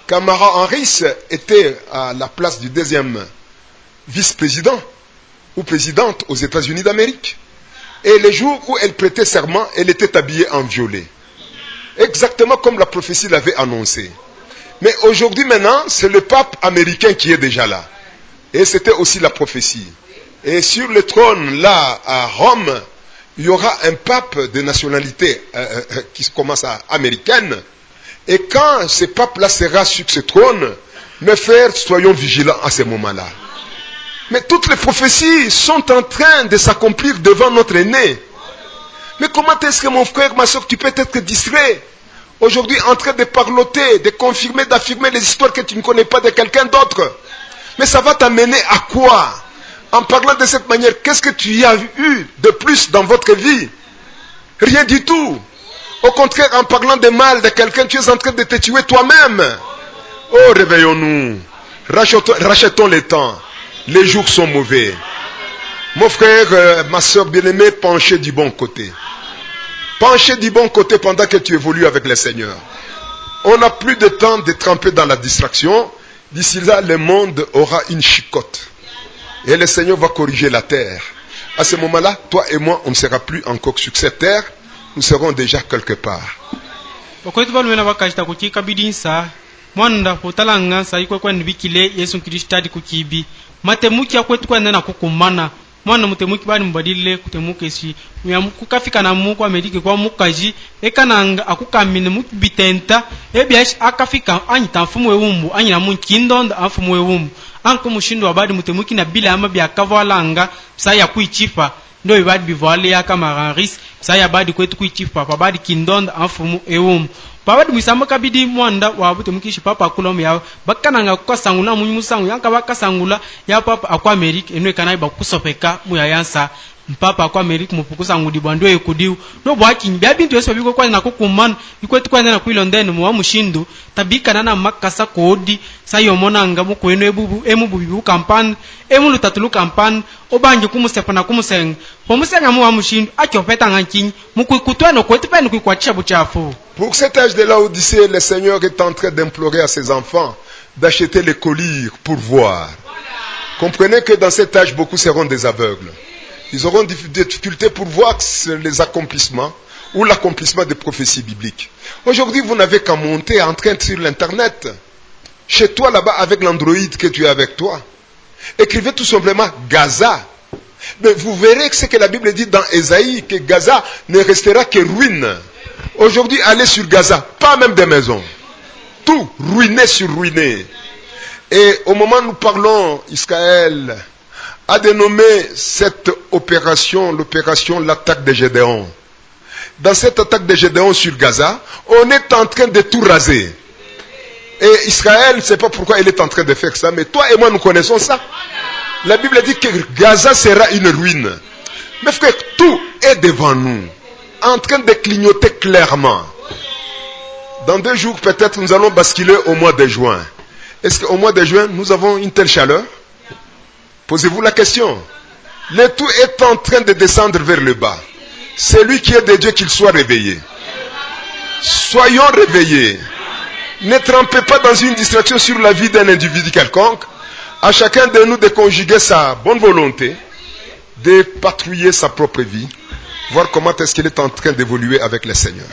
Kamala Harris était à la place du deuxième vice-président ou présidente aux États-Unis d'Amérique. Et le jour où elle prêtait serment, elle était habillée en violet. Exactement comme la prophétie l'avait annoncé. Mais aujourd'hui maintenant, c'est le pape américain qui est déjà là. Et c'était aussi la prophétie. Et sur le trône là, à Rome, il y aura un pape de nationalité qui commence à américaine. Et quand ce pape-là sera sur ce trône, mes frères, soyons vigilants à ce moment-là. Mais toutes les prophéties sont en train de s'accomplir devant notre nez. Mais comment est-ce que mon frère, ma soeur, tu peux être distrait aujourd'hui en train de parloter, de confirmer, d'affirmer les histoires que tu ne connais pas de quelqu'un d'autre? Mais ça va t'amener à quoi? En parlant de cette manière, qu'est-ce que tu y as eu de plus dans votre vie? Rien du tout. Au contraire, en parlant de mal de quelqu'un, tu es en train de te tuer toi-même. Oh, réveillons-nous. Rachetons le temps. Les jours sont mauvais. Mon frère, ma soeur bien-aimée, penchez du bon côté. Penchez du bon côté pendant que tu évolues avec le Seigneur. On n'a plus de temps de tremper dans la distraction. D'ici là, le monde aura une chicotte. Et le Seigneur va corriger la terre. À ce moment-là, toi et moi, on ne sera plus encore sur cette terre. Nous serons déjà quelque part. Mwanda potalanga sa iko kwa nbikile Yesu Kristo adi kukibi matemuki akwetu kwa nena kukumana mwana mutemuki bani mbadile kutemuke si kukafika na muko Amerika kwa mukaji ekananga akukamine mukibitenta ebyash akafika anyita mfumu ewumbu anyina munkindonda mfumu ewumbu anko mushindo abadi mutemuki na bila ama bya kavalanga saya kuichifa ndo ibadi bivale ya Kamala Harris saya badi kwetu kuichifa babadi kindonda mfumu ewumbu babadi misamba kabidi mwanda wabuti mukishi papa akulom yawe bakananga kukasangula munyumusangu yanka bakasangula ya papa akwa Amerika enwe kanai bakusopeka muyayansa mpapa akwa Amerika mupukusangu dibando ekudiu no bwaki bya bintu yeso biko kwa na kukumana ikwetu kwa na kuilondene mu wa mushindu tabika na makasa kodi sayo monanga mukwenu emububu kampani emulu tatulu kampani obanje kumusepa na kumusenga pomusenga mu wa mushindu achopeta ngankinyi mukukutwano kwetu penu kwikwatisha buchafu. Pour cet âge de l'Odyssée, le Seigneur est en train d'implorer à ses enfants d'acheter les collyres pour voir. Comprenez que dans cet âge, beaucoup seront des aveugles. Ils auront des difficultés pour voir les accomplissements ou l'accomplissement des prophéties bibliques. Aujourd'hui, vous n'avez qu'à monter, entrer sur l'internet, chez toi là-bas avec l'Android que tu as avec toi. Écrivez tout simplement Gaza. Mais vous verrez ce que la Bible dit dans Ésaïe, que Gaza ne restera que ruine. Aujourd'hui, allez sur Gaza, pas même des maisons. Tout ruiné sur ruiné. Et au moment où nous parlons, Israël a dénommé cette opération, l'opération l'attaque de Gédéon. Dans cette attaque de Gédéon sur Gaza, on est en train de tout raser. Et Israël, ne sait pas pourquoi il est en train de faire ça, mais toi et moi nous connaissons ça. La Bible dit que Gaza sera une ruine. Mais frère, tout est devant nous, en train de clignoter clairement. Dans 2 jours, peut-être, nous allons basculer au mois de juin. Est-ce qu'au mois de juin, nous avons une telle chaleur? Posez-vous la question. Le tout est en train de descendre vers le bas. Celui qui est de Dieu, qu'il soit réveillé. Soyons réveillés. Ne trempez pas dans une distraction sur la vie d'un individu quelconque. À chacun de nous de conjuguer sa bonne volonté, de patrouiller sa propre vie, voir comment est-ce qu'il est en train d'évoluer avec le Seigneur.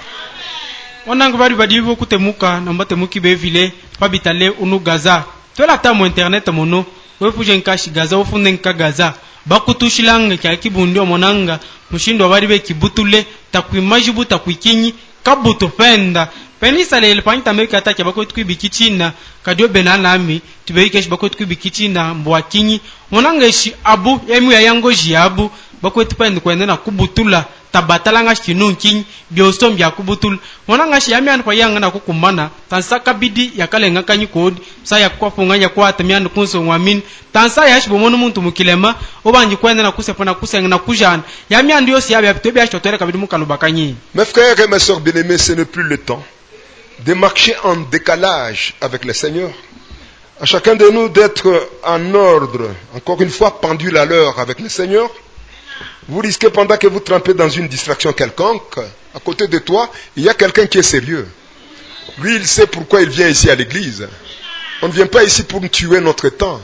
Onanga bari badi boku temuka na mbate muki bevile pabitale unu Gaza. Tola tamu internet mono, wefu jenkashi Gaza ufunde nka Gaza. Bakutushilanga kya kibundi omonanga, mushindo bari be kibutule, takwimajibu takwikinyi, kabuto penda. Penisa le panta meka atake bako tukibikichina, kadio benalami, tubeikesh bako tukibikichina mbwakinyi. Monanga shi abu yemu ya yango jiabu, bako tupende kwenda na kubutula. Tabatalanga shinunkin biosom ya kubutul monanga shi yamian kwa yanga na kukumana tansa kabidi yakalenga kanyi kodi sa ya kwa funganya kwa tamian kunso wamin tansa ya shibo monu muntu mukilema obanji kwenda na kusepona kusenga na kujana yamian ndio si yabe apitobe ya chotore kabidi mukalubakanyi. Mes frères et mes sœurs bien-aimés, ce n'est plus le temps de marcher en décalage avec le Seigneur. À chacun de nous d'être en ordre, encore une fois pendule à l'heure avec le Seigneur. Vous risquez pendant que vous trempez dans une distraction quelconque, à côté de toi, il y a quelqu'un qui est sérieux. Lui, il sait pourquoi il vient ici à l'église. On ne vient pas ici pour tuer notre temps.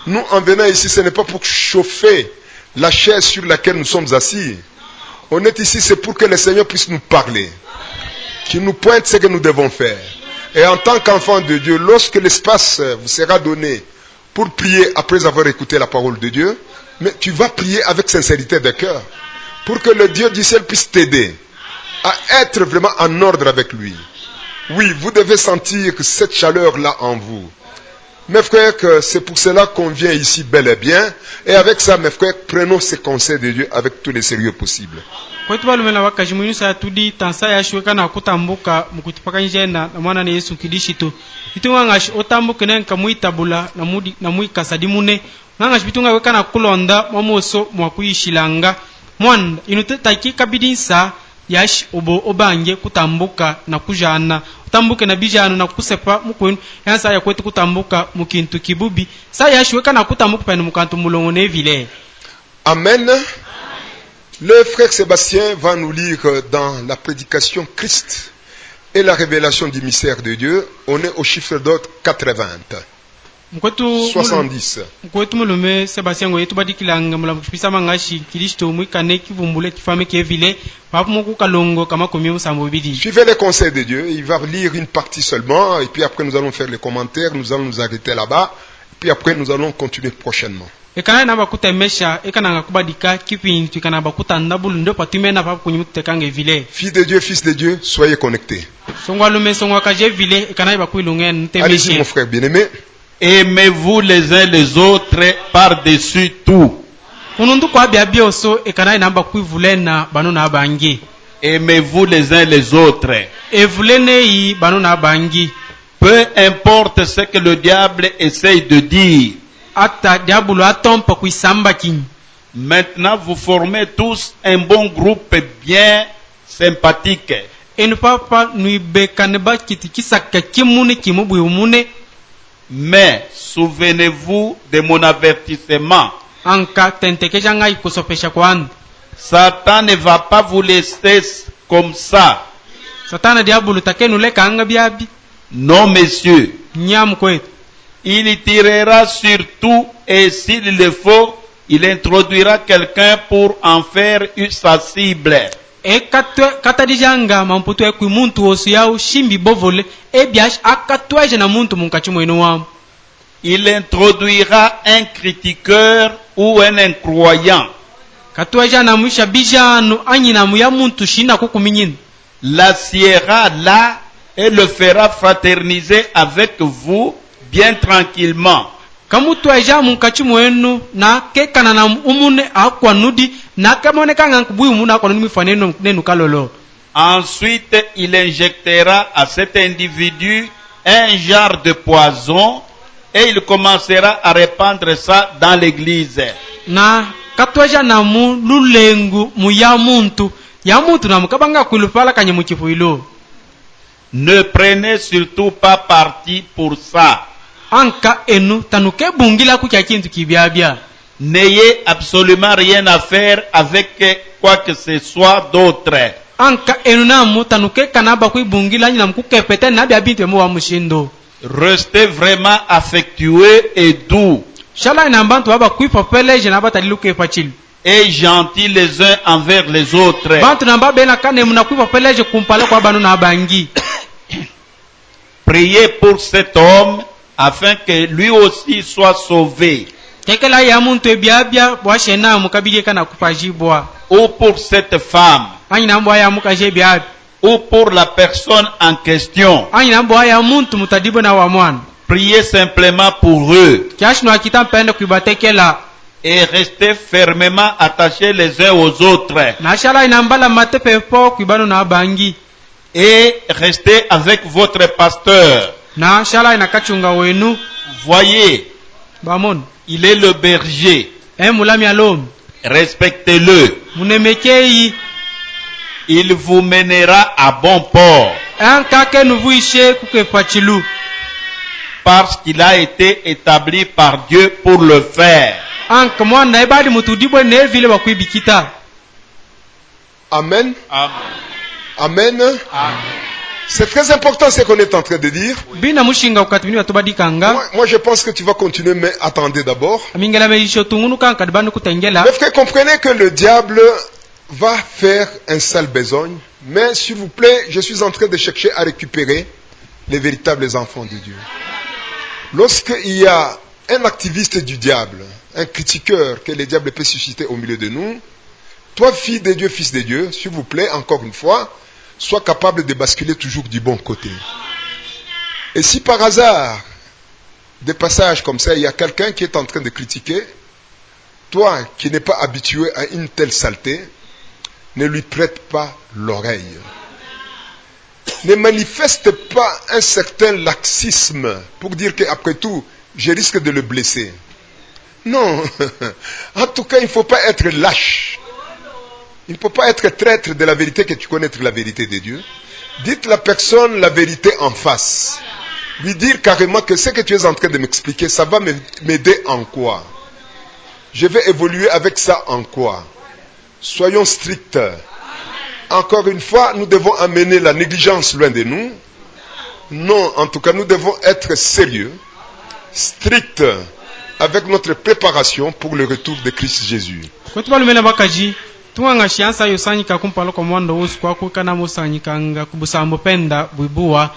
Nous, en venant ici, ce n'est pas pour chauffer la chaise sur laquelle nous sommes assis. On est ici, c'est pour que le Seigneur puisse nous parler, qu'il nous pointe ce que nous devons faire. Et en tant qu'enfant de Dieu, lorsque l'espace vous sera donné pour prier après avoir écouté la parole de Dieu, mais tu vas prier avec sincérité de cœur pour que le Dieu du ciel puisse t'aider à être vraiment en ordre avec lui. Oui, vous devez sentir cette chaleur-là en vous. Mes frères, c'est pour cela qu'on vient ici bel et bien. Et avec ça, mes frères, prenons ces conseils de Dieu avec tous les sérieux possibles. Nanga shibitunga weka na kulonda mamoso mwakuishilanga mwanda inutaki kabidinsa yash obange kutambuka na kujana utambuke na bijano na kusepa mukwenu yansa ya kwetu kutambuka mukintu kibubi sa yash weka na kutambuka pene mukantu mulongo ne vile. Amen. Le frère Sébastien va nous lire dans la prédication Christ et la révélation du mystère de Dieu. On est au chiffre d'ordre 80. 70. Mkwetu mulume Sebastien ngo yetu badikilanga mula mkipisa mangashi Kristo mwikane kivumbule kifame kevile papu moku kalongo kama komi musambo bidi. Suivez les conseils de Dieu, il va lire une partie seulement et puis après nous allons faire les commentaires, nous allons nous arrêter là-bas et puis après nous allons continuer prochainement. Ekana na bakuta mesha ekana ngakubadika kipintu kana bakuta ndabulu ndo patumena papu kunyumutekange vile. Fils de Dieu, fils de Dieu, soyez connectés. Songwa lume songwa kaje vile ekana bakuilungen ntemeshe. Allez-y mon frère bien-aimé. Aimez-vous les uns les autres par-dessus tout. Aimez-vous les uns les autres. Peu importe ce que le diable essaye de dire. Maintenant, vous formez tous un bon groupe bien sympathique. Mais souvenez-vous de mon avertissement. Satan ne va pas vous laisser comme ça. Non, messieurs. Il tirera sur tout et s'il le faut, il introduira quelqu'un pour en faire sa cible. Il introduira un critiqueur ou un incroyant. L'assiera là et le fera fraterniser avec vous bien tranquillement. Kamutu aja munkachi mwenu na kekana na umune akwa nudi na kamone kanga kubuyu muna kwa numi faneno nenu kalolo. Ensuite, il injectera à cet individu un genre de poison et il commencera à répandre ça dans l'église. Na katwaja na mu lulengu mu ya muntu na mukabanga kulupala kanye mu kifuilo. Ne prenez surtout pas parti pour ça. Anka enu tanuke bungila kucha kintu kibiabia. N'ayez absolument rien à faire avec quoi que ce soit d'autre. Anka enu na mu tanuke kanaba kui bungila nyina mkukepete na bia bintu mu wa mushindo. Restez vraiment affectueux et doux. Shala ina bantu baba kui popele je na bata liluke pachil. Et gentils les uns envers les autres. Bantu na baba na kane muna kui popele je kumpala kwa banu na bangi. Priez pour cet homme afin que lui aussi soit sauvé. Tekela ya muntu ebiabia bwa shena mukabige kana kupajibwa. Ou pour cette femme. Anyina mbwa ya mukaje biabi. Ou pour la personne en question. Anyina mbwa ya muntu mutadibo na wa mwana. Priez simplement pour eux. Kiashno akita mpende kuibatekela. Et restez fermement attachés les uns aux autres. Na shala inambala matepe po kuibano na bangi. Et restez avec votre pasteur. Na shala inakachunga wenu. Voyez, Bamon, il est le berger. Mulami alom. Respectez-le. Munemekei. Il vous mènera à bon port. Kake nuvuishe kuke pachilu. Parce qu'il a été établi par Dieu pour le faire. Mwanda ebadi mutudibo ne vile bakuibikita. Amen. Amen. Amen. Amen. C'est très important ce qu'on est en train de dire. Moi, je pense que tu vas continuer, mais attendez d'abord. Mais frère, comprenez que le diable va faire un sale besogne. Mais s'il vous plaît, je suis en train de chercher à récupérer les véritables enfants de Dieu. Lorsqu'il y a un activiste du diable, un critiqueur que le diable peut susciter au milieu de nous, toi, fille de Dieu, fils de Dieu, s'il vous plaît, encore une fois, sois capable de basculer toujours du bon côté. Et si par hasard, des passages comme ça, il y a quelqu'un qui est en train de critiquer, toi qui n'es pas habitué à une telle saleté, ne lui prête pas l'oreille. Ne manifeste pas un certain laxisme pour dire qu'après tout, je risque de le blesser. Non, en tout cas, il ne faut pas être lâche. Il ne faut pas être traître de la vérité que tu connais la vérité de Dieu. Dites la personne la vérité en face. Lui dire carrément que ce que tu es en train de m'expliquer, ça va m'aider en quoi? Je vais évoluer avec ça en quoi? Soyons stricts. Encore une fois, nous devons amener la négligence loin de nous. Non, en tout cas, nous devons être sérieux, stricts, avec notre préparation pour le retour de Christ Jésus. Tuanga shiansa yosanyika kumpalo kwa mwando usu kwa kukana musanyika nga kubusambo penda buibua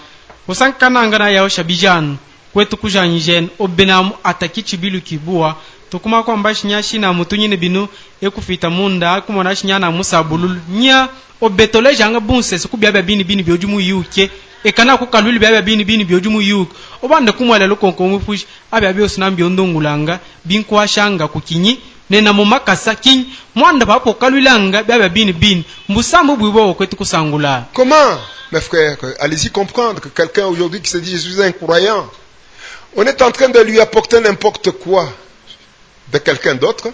usankana ngana yao shabijanu kwetu kujanyijen obenamu atakichi bilu kibua tukuma kwa mbashi nyashi na mutunyine binu ekufita munda kumona shinyana musabulul nya obetole janga bunse sukubyaba bini byojumu yuke ekana kukaluli byaba bini byojumu yuke obande kumwala lokonko mufushi abya osunambi ondongulanga binkwa shanga kukinyi nena mumakasa king mwanda papo kalulanga baba bini mbusambu bwibo kwetu kusangula. Comment, mes frères, allez-y comprendre que quelqu'un aujourd'hui qui se dit je suis un croyant, on est en train de lui apporter n'importe quoi de quelqu'un d'autre.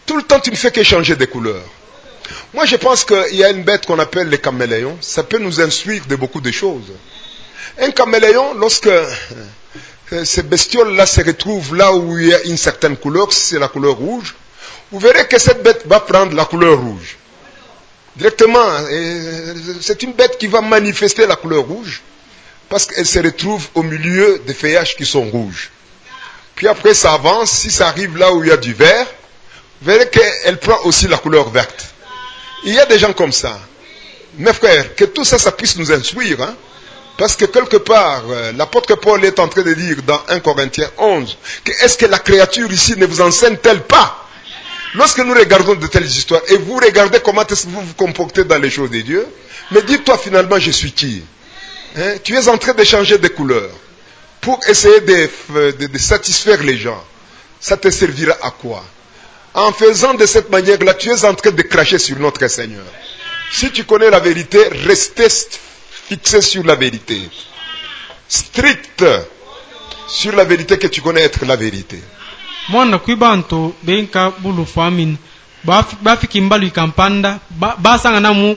Tout le temps tu ne fais qu'échanger des couleurs. Moi je pense qu'il y a une bête qu'on appelle les caméléons, ça peut nous instruire de beaucoup de choses. Un caméléon, lorsque ces bestioles-là se retrouvent là où il y a une certaine couleur, c'est la couleur rouge, vous verrez que cette bête va prendre la couleur rouge. Directement, c'est une bête qui va manifester la couleur rouge, parce qu'elle se retrouve au milieu des feuillages qui sont rouges. Puis après ça avance, si ça arrive là où il y a du vert, vous verrez qu'elle prend aussi la couleur verte. Il y a des gens comme ça. Mes frères, que tout ça, ça puisse nous instruire, hein? Parce que quelque part, l'apôtre Paul est en train de dire dans 1 Corinthiens 11, que est-ce que la créature ici ne vous enseigne-t-elle pas? Lorsque nous regardons de telles histoires, et vous regardez comment est-ce que vous vous comportez dans les choses de Dieu, mais dis-toi finalement, je suis qui? Hein? Tu es en train de changer de couleur. pour essayer de satisfaire les gens, ça te servira à quoi? En faisant de cette manière-là, tu es en train de cracher sur notre Seigneur. Si tu connais la vérité, restez fixé sur la vérité. Strict sur la vérité que tu connais être la vérité. Mwana kuibanto benka bulu famin ba fikimbalu kampanda ba sanga na mu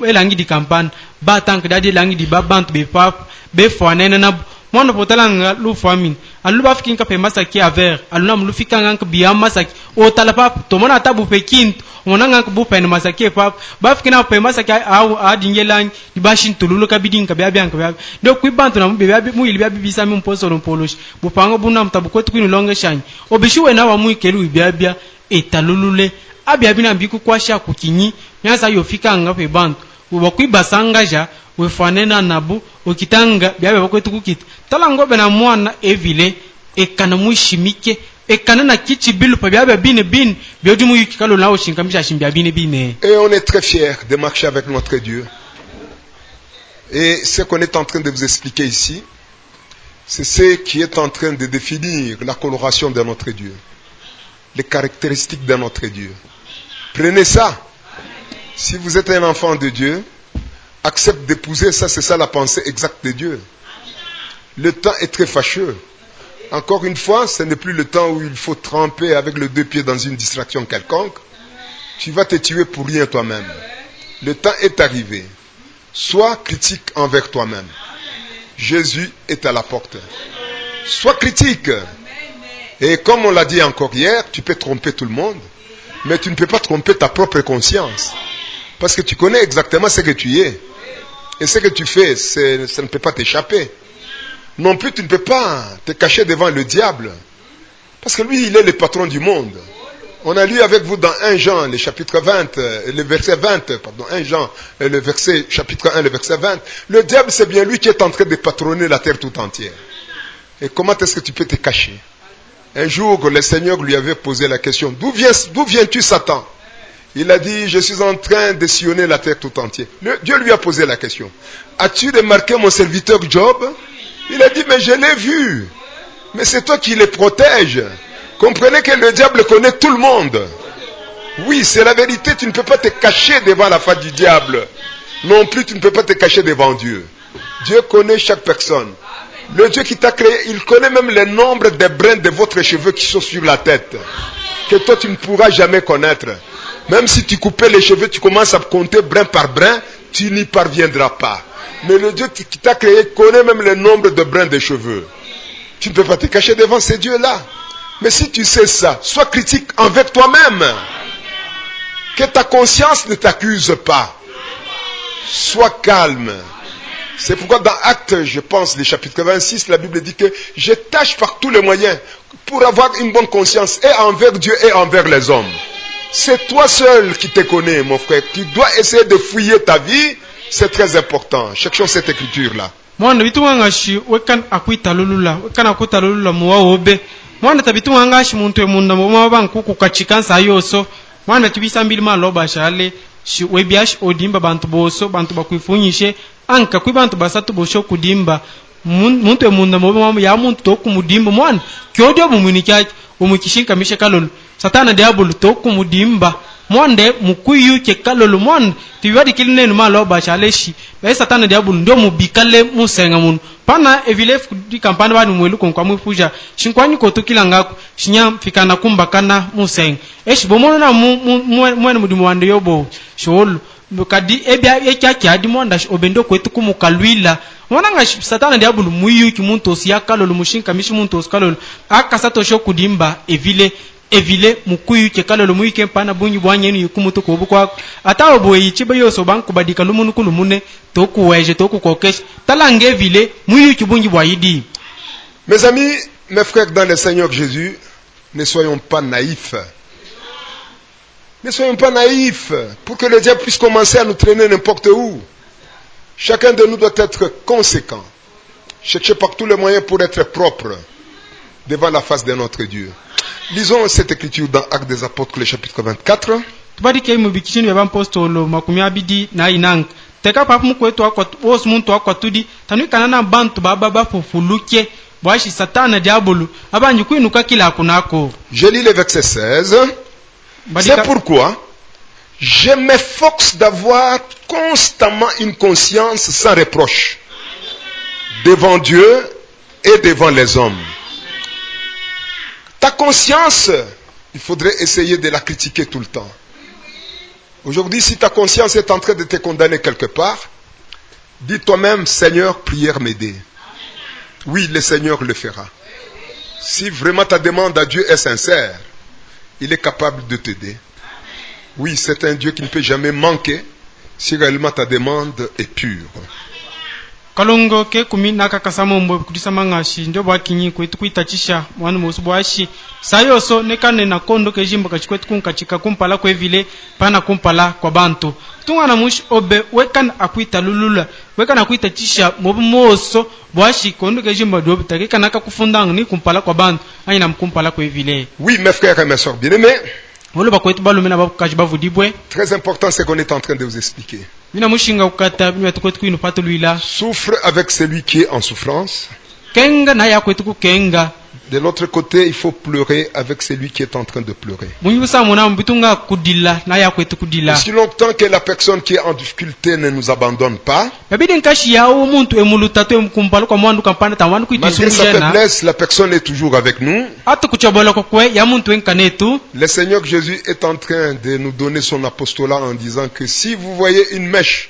elangi di kampanda ba tank dadi langi di ba bantu be pap be fwanene na mwana potalanga lu famin alu ba fikinka pe masaki aver alu na mu fikanga ka biya masaki o tala pap to mona tabu pe kint mona nga bu pe masaki pap ba fikina pe masaki a dingelang di bashin tululu ka bidin ka biya ka do kuibanto na mu be mu ili biya bibisa mu poso no polosh bu pango bu na mtabu ko tukuni longe shany obishiwe na wa mu ikelu biya etalulule abia bina biku kwasha kukinyi nyasa yofika nga pe bantu ubakwibasanga wefanena nabu ukitanga byabe bakwetu kukita talango bena mwana evile ekana mushimike ekana na kichi bilu pa byabe bin byojumu yikalo lawo shinkamisha shimbya bine. Et on est très fiers de marcher avec notre Dieu. Et ce qu'on est en train de vous expliquer ici, c'est ce qui est en train de définir la coloration de notre Dieu, les caractéristiques de notre Dieu. Prenez ça. Si vous êtes un enfant de Dieu, accepte d'épouser ça, c'est ça la pensée exacte de Dieu. Le temps est très fâcheux. Encore une fois, ce n'est plus le temps où il faut tremper avec les deux pieds dans une distraction quelconque. Tu vas te tuer pour rien toi-même. Le temps est arrivé. Sois critique envers toi-même. Jésus est à la porte. Sois critique. Et comme on l'a dit encore hier, tu peux tromper tout le monde, mais tu ne peux pas tromper ta propre conscience. Parce que tu connais exactement ce que tu es. Et ce que tu fais, ça ne peut pas t'échapper. Non plus, tu ne peux pas te cacher devant le diable. Parce que lui, il est le patron du monde. On a lu avec vous dans 1 Jean, le chapitre 20, le verset 20, pardon, 1 Jean, le verset, chapitre 1, le verset 20. Le diable, c'est bien lui qui est en train de patronner la terre tout entière. Et comment est-ce que tu peux te cacher? Un jour, le Seigneur lui avait posé la question, d'où viens-tu, Satan? Il a dit, je suis en train de sillonner la terre tout entière. Dieu lui a posé la question, as-tu remarqué mon serviteur Job? Il a dit, mais je l'ai vu. Mais c'est toi qui les protèges. Comprenez que le diable connaît tout le monde. Oui, c'est la vérité, tu ne peux pas te cacher devant la face du diable. Non plus, tu ne peux pas te cacher devant Dieu. Dieu connaît chaque personne. Le Dieu qui t'a créé, il connaît même le nombre des brins de votre cheveux qui sont sur la tête. Que toi, tu ne pourras jamais connaître. Même si tu coupais les cheveux, tu commences à compter brin par brin, tu n'y parviendras pas. Mais le Dieu qui t'a créé connaît même le nombre de brins de cheveux. Tu ne peux pas te cacher devant ces dieux-là. Mais si tu sais ça, sois critique envers toi-même. Que ta conscience ne t'accuse pas. Sois calme. C'est pourquoi dans Actes, je pense, le chapitre 26, la Bible dit que je tâche par tous les moyens pour avoir une bonne conscience et envers Dieu et envers les hommes. C'est toi seul qui te connais, mon frère. Tu dois essayer de fouiller ta vie. C'est très important. Cherchons cette écriture-là. Mwana bitunga shi wekan akuita lulula wekan akuita lulula muwa obe mwana tabitunga ngashi muntu emunda mu banku kukachikansa yoso mwana tibisa mbili maloba shale shi webiash odimba bantu boso bantu bakwifunyishe anka kwi bantu basatu bosho kudimba muntu emunda mu ya muntu tokumudimba mwana kyodio bumunikaje umukishinka mishe kalolo satana diabolo tokumudimba monde mukuyu ke kalolo monde tiwadi kiline no maloba chaleshi be satana diabolo ndo mubikale musenga mun pana evile di kampani bani mwelu kwa mfuja shinkwanyi ko tukila ngako shinya fikana kumbakana musenga eshi bomono na mwene mudimu wande yobo sholo kadi ebya ekyaki adi monda obendo kwetu kumukalwila mwananga satana diabolo muyu ki muntu siya kalolo mushinka mishi muntu kalolo akasato shokudimba evile mukuyu ke kalolo muike pana bunyi bwanyenu yikumuto ko bukwa atawo boyi chibe yoso banku badika lumunu kulumune tokuweje tokukokesh talange evile muyu ki bunyi bwayidi. Mes amis, mes frères dans le Seigneur Jésus, ne soyons pas naïfs. Ne soyons pas naïfs pour que le diable puisse commencer à nous traîner n'importe où. Chacun de nous doit être conséquent. Cherchez par tous les moyens pour être propre devant la face de notre Dieu. Lisons cette écriture dans Actes des Apôtres, le chapitre 24. Tubadike mu bikishini ya apostolo makumi abidi na inang. Teka papu mkwetu akwa os muntu akwa tudi tanuka na bantu baba bafufuluke bwashi satana diabolo abanji kwinuka kila kunako. Je lis le verset 16. C'est pourquoi je m'efforce d'avoir constamment une conscience sans reproche devant Dieu et devant les hommes. Ta conscience, il faudrait essayer de la critiquer tout le temps. Aujourd'hui, si ta conscience est en train de te condamner quelque part, dis toi-même, Seigneur, prière m'aider. Oui, le Seigneur le fera. Si vraiment ta demande à Dieu est sincère, il est capable de t'aider. Oui, c'est un Dieu qui ne peut jamais manquer si réellement ta demande est pure. Kalongo ke kumi naka kasamombo kudisama ngashi ndio bwakinyi kwetu kuitachisha mwana musu bwashi sayoso nekane na kondo ke jimbo kachikwetu kunkachika kumpala kwevile pana kumpala kwa bantu tungana mushi obe wekan akuita lulula wekan akuita chisha mobu moso bwashi kondo ke jimbo dobe takika naka kufundanga ni kumpala kwa bantu ayina mkumpala kwevile. Oui, mes frères et mes sœurs bien-aimés. Très important, c'est qu'on est en train de vous expliquer. Souffre avec celui qui est en souffrance. De l'autre côté, il faut pleurer avec celui qui est en train de pleurer. Aussi longtemps que la personne qui est en difficulté ne nous abandonne pas, malgré sa faiblesse, la personne est toujours avec nous. Le Seigneur Jésus est en train de nous donner son apostolat en disant que si vous voyez une mèche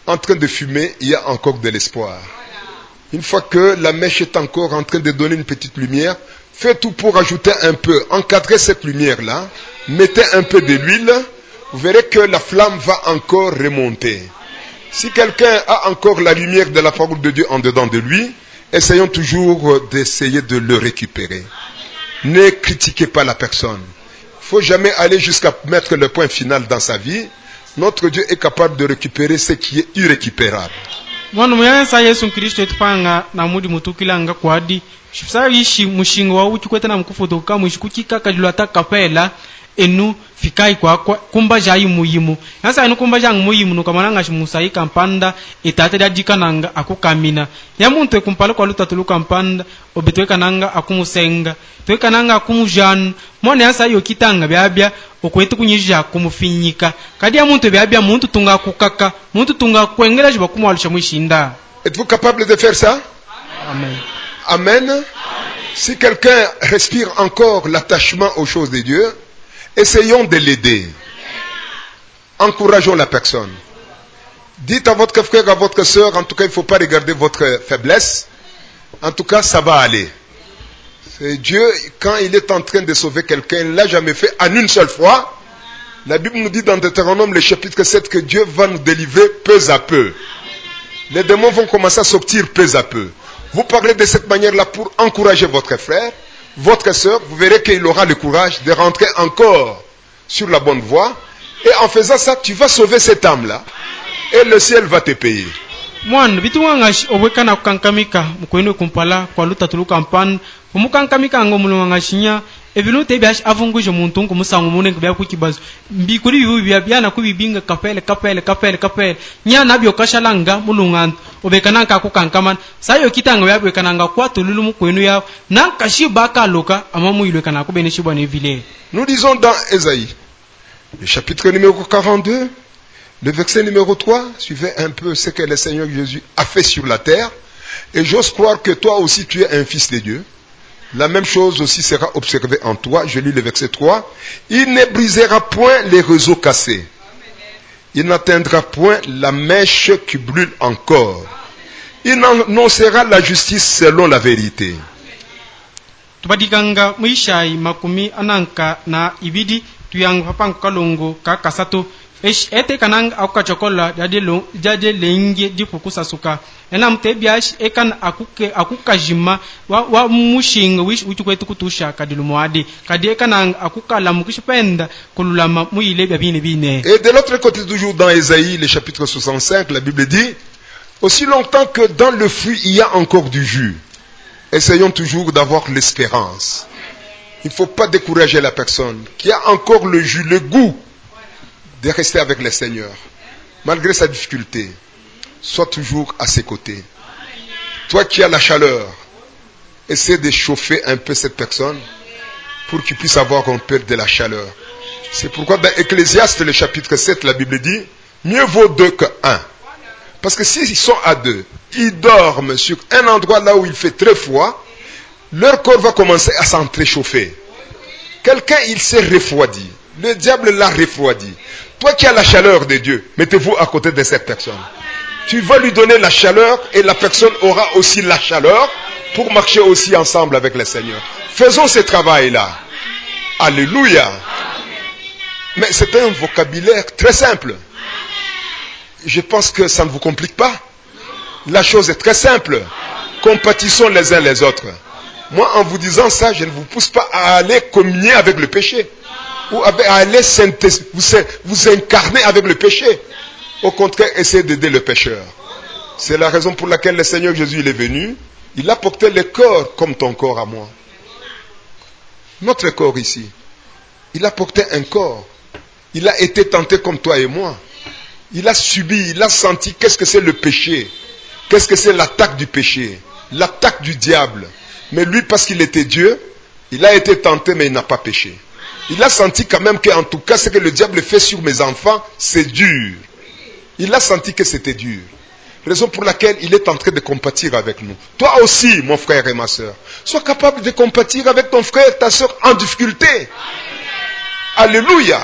en train de fumer, il y a encore de l'espoir. Une fois que la mèche est encore en train de donner une petite lumière, faites tout pour ajouter un peu, encadrer cette lumière-là, mettez un peu de l'huile, vous verrez que la flamme va encore remonter. Si quelqu'un a encore la lumière de la parole de Dieu en dedans de lui, essayons toujours d'essayer de le récupérer. Ne critiquez pas la personne. Il ne faut jamais aller jusqu'à mettre le point final dans sa vie. Notre Dieu est capable de récupérer ce qui est irrécupérable. Mwana muyansa Yesu Kristo etupanga na mudi mutukilanga kwadi shipsa yishi mushingo wa uchukweta na mkufoto kama ishikukika kadilo atakapela enu fikai kwa kumba jayi muyimu yasa enu kumba jang muyimu nukamananga shimusai kampanda etate dadika nanga akukamina ya muntu ekumpala kwa lutatulu kampanda obetweka nanga akumusenga tweka nanga akumujan mwana yasa yokitanga byabya okwetu kunyija kumufinyika kadi ya muntu byabya muntu tunga kukaka muntu tunga kwengela jiba kumwalisha mwishinda. Êtes-vous capable de faire ça? Amen. Amen. Si quelqu'un respire encore l'attachement aux choses de Dieu, essayons de l'aider. Encourageons la personne. Dites à votre frère, à votre soeur, en tout cas, il ne faut pas regarder votre faiblesse. En tout cas, ça va aller. C'est Dieu, quand il est en train de sauver quelqu'un, il ne l'a jamais fait en une seule fois. La Bible nous dit dans Deutéronome, le chapitre 7, que Dieu va nous délivrer peu à peu. Les démons vont commencer à sortir peu à peu. Vous parlez de cette manière-là pour encourager votre frère, votre soeur, vous verrez qu'il aura le courage de rentrer encore sur la bonne voie. Et en faisant ça, tu vas sauver cette âme-là. Et le ciel va te payer. Mwana bitunganga obwekana kukankamika mukwene kumpala kwa lutatulu kampan umukankamika ngo mulunga shinya ebinu te byash avunguje muntu ngo musango munenge bya kukibazo mbikuri bibu byana kubibinga kapele nya nabyo kashalanga mulunga obekana ka kukankaman sayo kitanga byabwe kananga kwatululu mukwenu ya nankashiba kaloka amamuyilwe kana kubene shibwa ne vile. Nous disons dans Ésaïe le chapitre numéro 42 le verset numéro 3, suivez un peu ce que le Seigneur Jésus a fait sur la terre. Et j'ose croire que toi aussi tu es un fils de Dieu. La même chose aussi sera observée en toi. Je lis le verset 3. Il ne brisera point les réseaux cassés. Il n'atteindra point la mèche qui brûle encore. Il annoncera la justice selon la vérité. Tubadikanga mwishai makumi ananka na ibidi tuyang papangu kalongo kakasato. Ete kanang akukachokola jade lengi dipukusa suka enam tebiash ekan akukajima wa mushinga wish uchukwetu kutusha kadilumuadi kadi kanang akukala mukishipenda kululama muile bine bine. Et de l'autre côté, toujours dans Ésaïe le chapitre 65, la Bible dit aussi longtemps que dans le fruit il y a encore du jus, essayons toujours d'avoir l'espérance. Il ne faut pas décourager la personne qui a encore le jus, le goût de rester avec le Seigneur. Malgré sa difficulté, sois toujours à ses côtés. Toi qui as la chaleur, essaie de chauffer un peu cette personne pour qu'il puisse avoir un peu de la chaleur. C'est pourquoi dans Ecclésiaste, le chapitre 7, la Bible dit, mieux vaut 2 que 1. Parce que s'ils sont à 2, ils dorment sur un endroit là où il fait très froid, leur corps va commencer à s'entrechauffer. Quelqu'un, il s'est refroidi. Le diable l'a refroidi. Toi qui as la chaleur de Dieu, mettez-vous à côté de cette personne. Tu vas lui donner la chaleur et la personne aura aussi la chaleur pour marcher aussi ensemble avec le Seigneur. Faisons ce travail-là. Alléluia. Mais c'est un vocabulaire très simple. Je pense que ça ne vous complique pas. La chose est très simple. Compatissons les uns les autres. Moi, en vous disant ça, je ne vous pousse pas à aller communier avec le péché. Ou à aller vous incarner avec le péché. Au contraire, essayez d'aider le pécheur. C'est la raison pour laquelle le Seigneur Jésus il est venu. Il a porté le corps comme ton corps à moi. Notre corps ici. Il a porté un corps. Il a été tenté comme toi et moi. Il a subi, il a senti qu'est-ce que c'est le péché. Qu'est-ce que c'est l'attaque du péché. L'attaque du diable. Mais lui, parce qu'il était Dieu, il a été tenté mais il n'a pas péché. Il a senti quand même qu'en tout cas, ce que le diable fait sur mes enfants, c'est dur. Il a senti que c'était dur. Raison pour laquelle il est en train de compatir avec nous. Toi aussi, mon frère et ma soeur, sois capable de compatir avec ton frère, ta soeur en difficulté. Alléluia.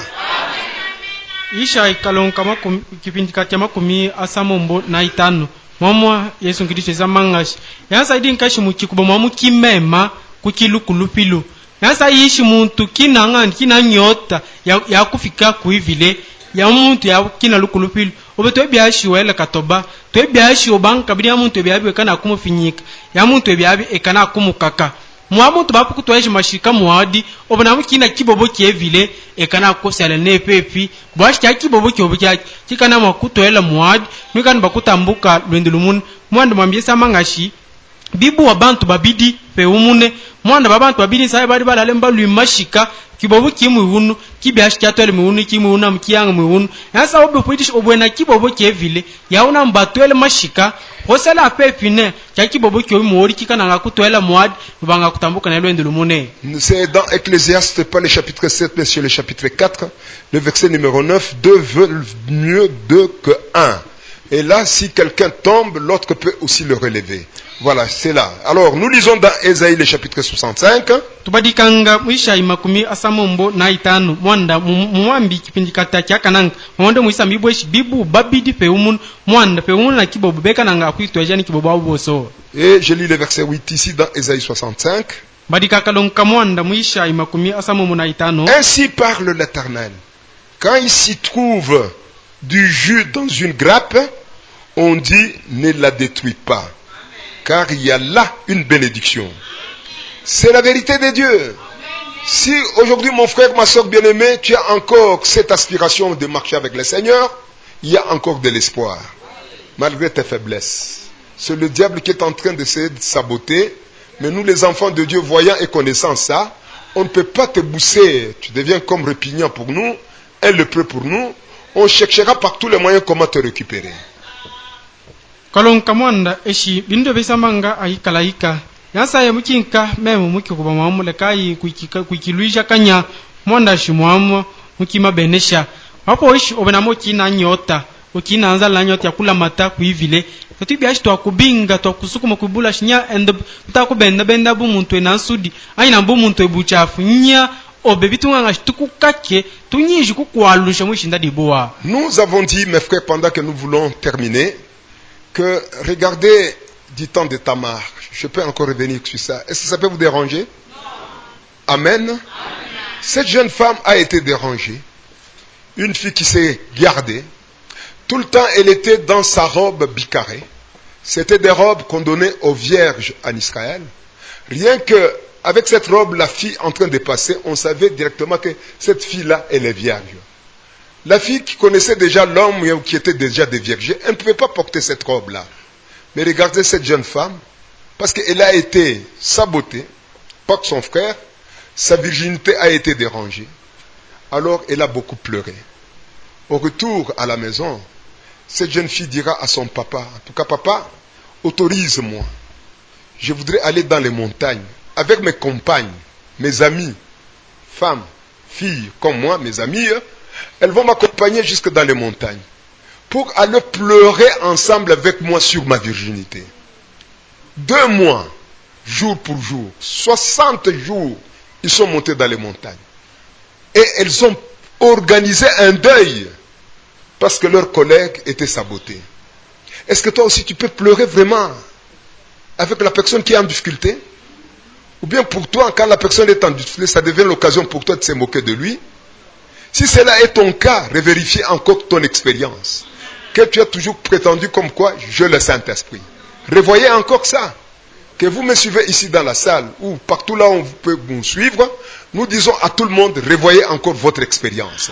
Isha ikalon kama kipindi kati ya makumi asamombo na itano. Mama Yesu Kristo zamangashi. Yansa idi nkashi mukikubo mamu kimema kukilukulupilo. Yansa ishi muntu kinangani kinanyota ya kufika kuivile ya muntu ya kina lukulupilo. Obe to biashi wela katoba. To biashi obanka bidi ya muntu ebiabi ekana kumufinyika. Ya muntu ebiabi ekana kumukaka. Mwamuntu bapu kutoeje mashika mwadi obona mukina kibobo kievile ekana kosala nepepi bwashi kya kibobo kyobuki kikana makutoela mwadi mikana bakutambuka lwendo lumun mwanda mwambie samangashi bibu wabantu babidi pe umune mwanda babantu babidi sai bali balale mbalu mashika kibobo kimwunu kibyashi kyatwele mwunu kimwuna mkiyanga mwunu yasa obe poitish obwena kibobo kievile yauna mbatwele mashika hosela pepine kya kibobo kyo mwori kikana ngakutoela mwadi banga kutambuka na lwendo lumune. C'est dans Ecclésiaste, pas le chapitre 7 mais sur le chapitre 4, le verset numéro 9, 2 veulent mieux 2 que 1. Et là, si quelqu'un tombe, l'autre peut aussi le relever. Voilà, c'est là. Alors, nous lisons dans Ésaïe, le chapitre 65. Tubadikanga mwisha imakumi asamombo na itano mwanda mwambi kipindi kata kyakananga mwanda mwisa mibweshi bibu babidi pe umun mwanda pe umun na kibobo beka nanga akuitwa jani kibobo abuboso. Et je lis le verset 8 ici dans Ésaïe 65. Badikaka lonka mwanda mwisha imakumi asamombo na itano. Ainsi parle l'Éternel. Quand il s'y trouve du jus dans une grappe, on dit ne la détruis pas, car il y a là une bénédiction. C'est la vérité de Dieu. Si aujourd'hui mon frère, ma soeur bien-aimée, tu as encore cette aspiration de marcher avec le Seigneur, il y a encore de l'espoir, malgré tes faiblesses. C'est le diable qui est en train d'essayer de saboter, mais nous les enfants de Dieu, voyant et connaissant ça, on ne peut pas te bousser, tu deviens comme répugnant pour nous, un lépreux pour nous, on cherchera par tous les moyens comment te récupérer. Kalon kamwanda eshi bindo besamanga aikalaika yasa ya mukinka memo mukikuba mwamule kai kuikiluisha kanya mwanda shimwamo mukima benesha hapo eshi obenamo kina nyota ukina anza la nyota ya kula mata kuivile katibi ashi to akubinga to kusukuma kubula shinya ende mutakubenda benda bu muntu enansudi aina bu muntu ebuchafu nya obebitunga tukukake tunyiji kukwalusha mwishinda diboa. Nous avons dit mes frères pendant que nous voulons terminer que regardez du temps de Tamar. Je peux encore revenir sur ça. Est-ce que ça peut vous déranger? Non. Amen. Amen. Cette jeune femme a été dérangée. Une fille qui s'est gardée. Tout le temps, elle était dans sa robe bicarrée. C'était des robes qu'on donnait aux vierges en Israël. Rien que avec cette robe, la fille en train de passer, on savait directement que cette fille-là, elle est vierge. La fille qui connaissait déjà l'homme ou qui était déjà déviergée, elle ne pouvait pas porter cette robe-là. Mais regardez cette jeune femme, parce qu'elle a été sabotée par son frère, sa virginité a été dérangée. Alors elle a beaucoup pleuré. Au retour à la maison, cette jeune fille dira à son papa, en tout cas papa, autorise-moi. je voudrais aller dans les montagnes avec mes compagnes, mes amis, femmes, filles comme moi, mes amies, elles vont m'accompagner jusque dans les montagnes pour aller pleurer ensemble avec moi sur ma virginité. 2 mois, jour pour jour, 60 jours, ils sont montés dans les montagnes. Et elles ont organisé un deuil parce que leurs collègues étaient sabotés. Est-ce que toi aussi tu peux pleurer vraiment avec la personne qui est en difficulté? Ou bien pour toi, quand la personne est en difficulté, ça devient l'occasion pour toi de se moquer de lui? Si cela est ton cas, revérifie encore ton expérience. Que tu as toujours prétendu comme quoi, je le Saint-Esprit. Revoyez encore ça. Que vous me suivez ici dans la salle, ou partout là où vous pouvez nous suivre, nous disons à tout le monde, revoyez encore votre expérience.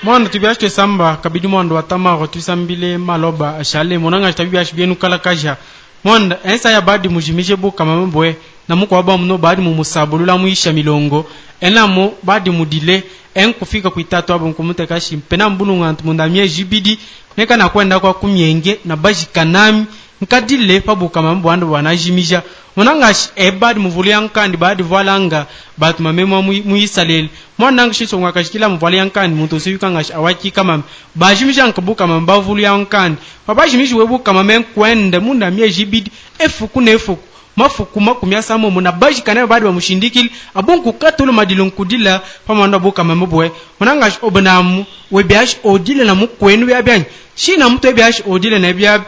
Mwanda tubiashke samba kabidi mwanda watama tusambile maloba ashale monanga tabiash bienu kala kaja mwanda ensa ya badi mujimishe buka mamboe na muko aba muno badi mumusabulula muisha milongo enamo badi mudile en kufika kuitatu abo nkumuteka shimpena mbulu ngantu mundamie jibidi neka na kwenda kwa kumyenge na baji kanami nkadile pabuka mambo ando wanajimija monanga ebadi muvuli ankandi badi valanga batu mamemo muisalele mwananga shisonga kashikila muvali ankandi muntu suyukanga awaki kama bajimija nkabuka mambavuli ankandi babajimiji webuka mamen kwende munda mie jibidi efuku nefuku mafuku makumya samo muna baji kana badi bamushindikili abonku katolo madilo nkudila pamanda buka mamabwe monanga obanamu webiash odile na mukwenu byabyanyi shina mtu ebiash odile na bya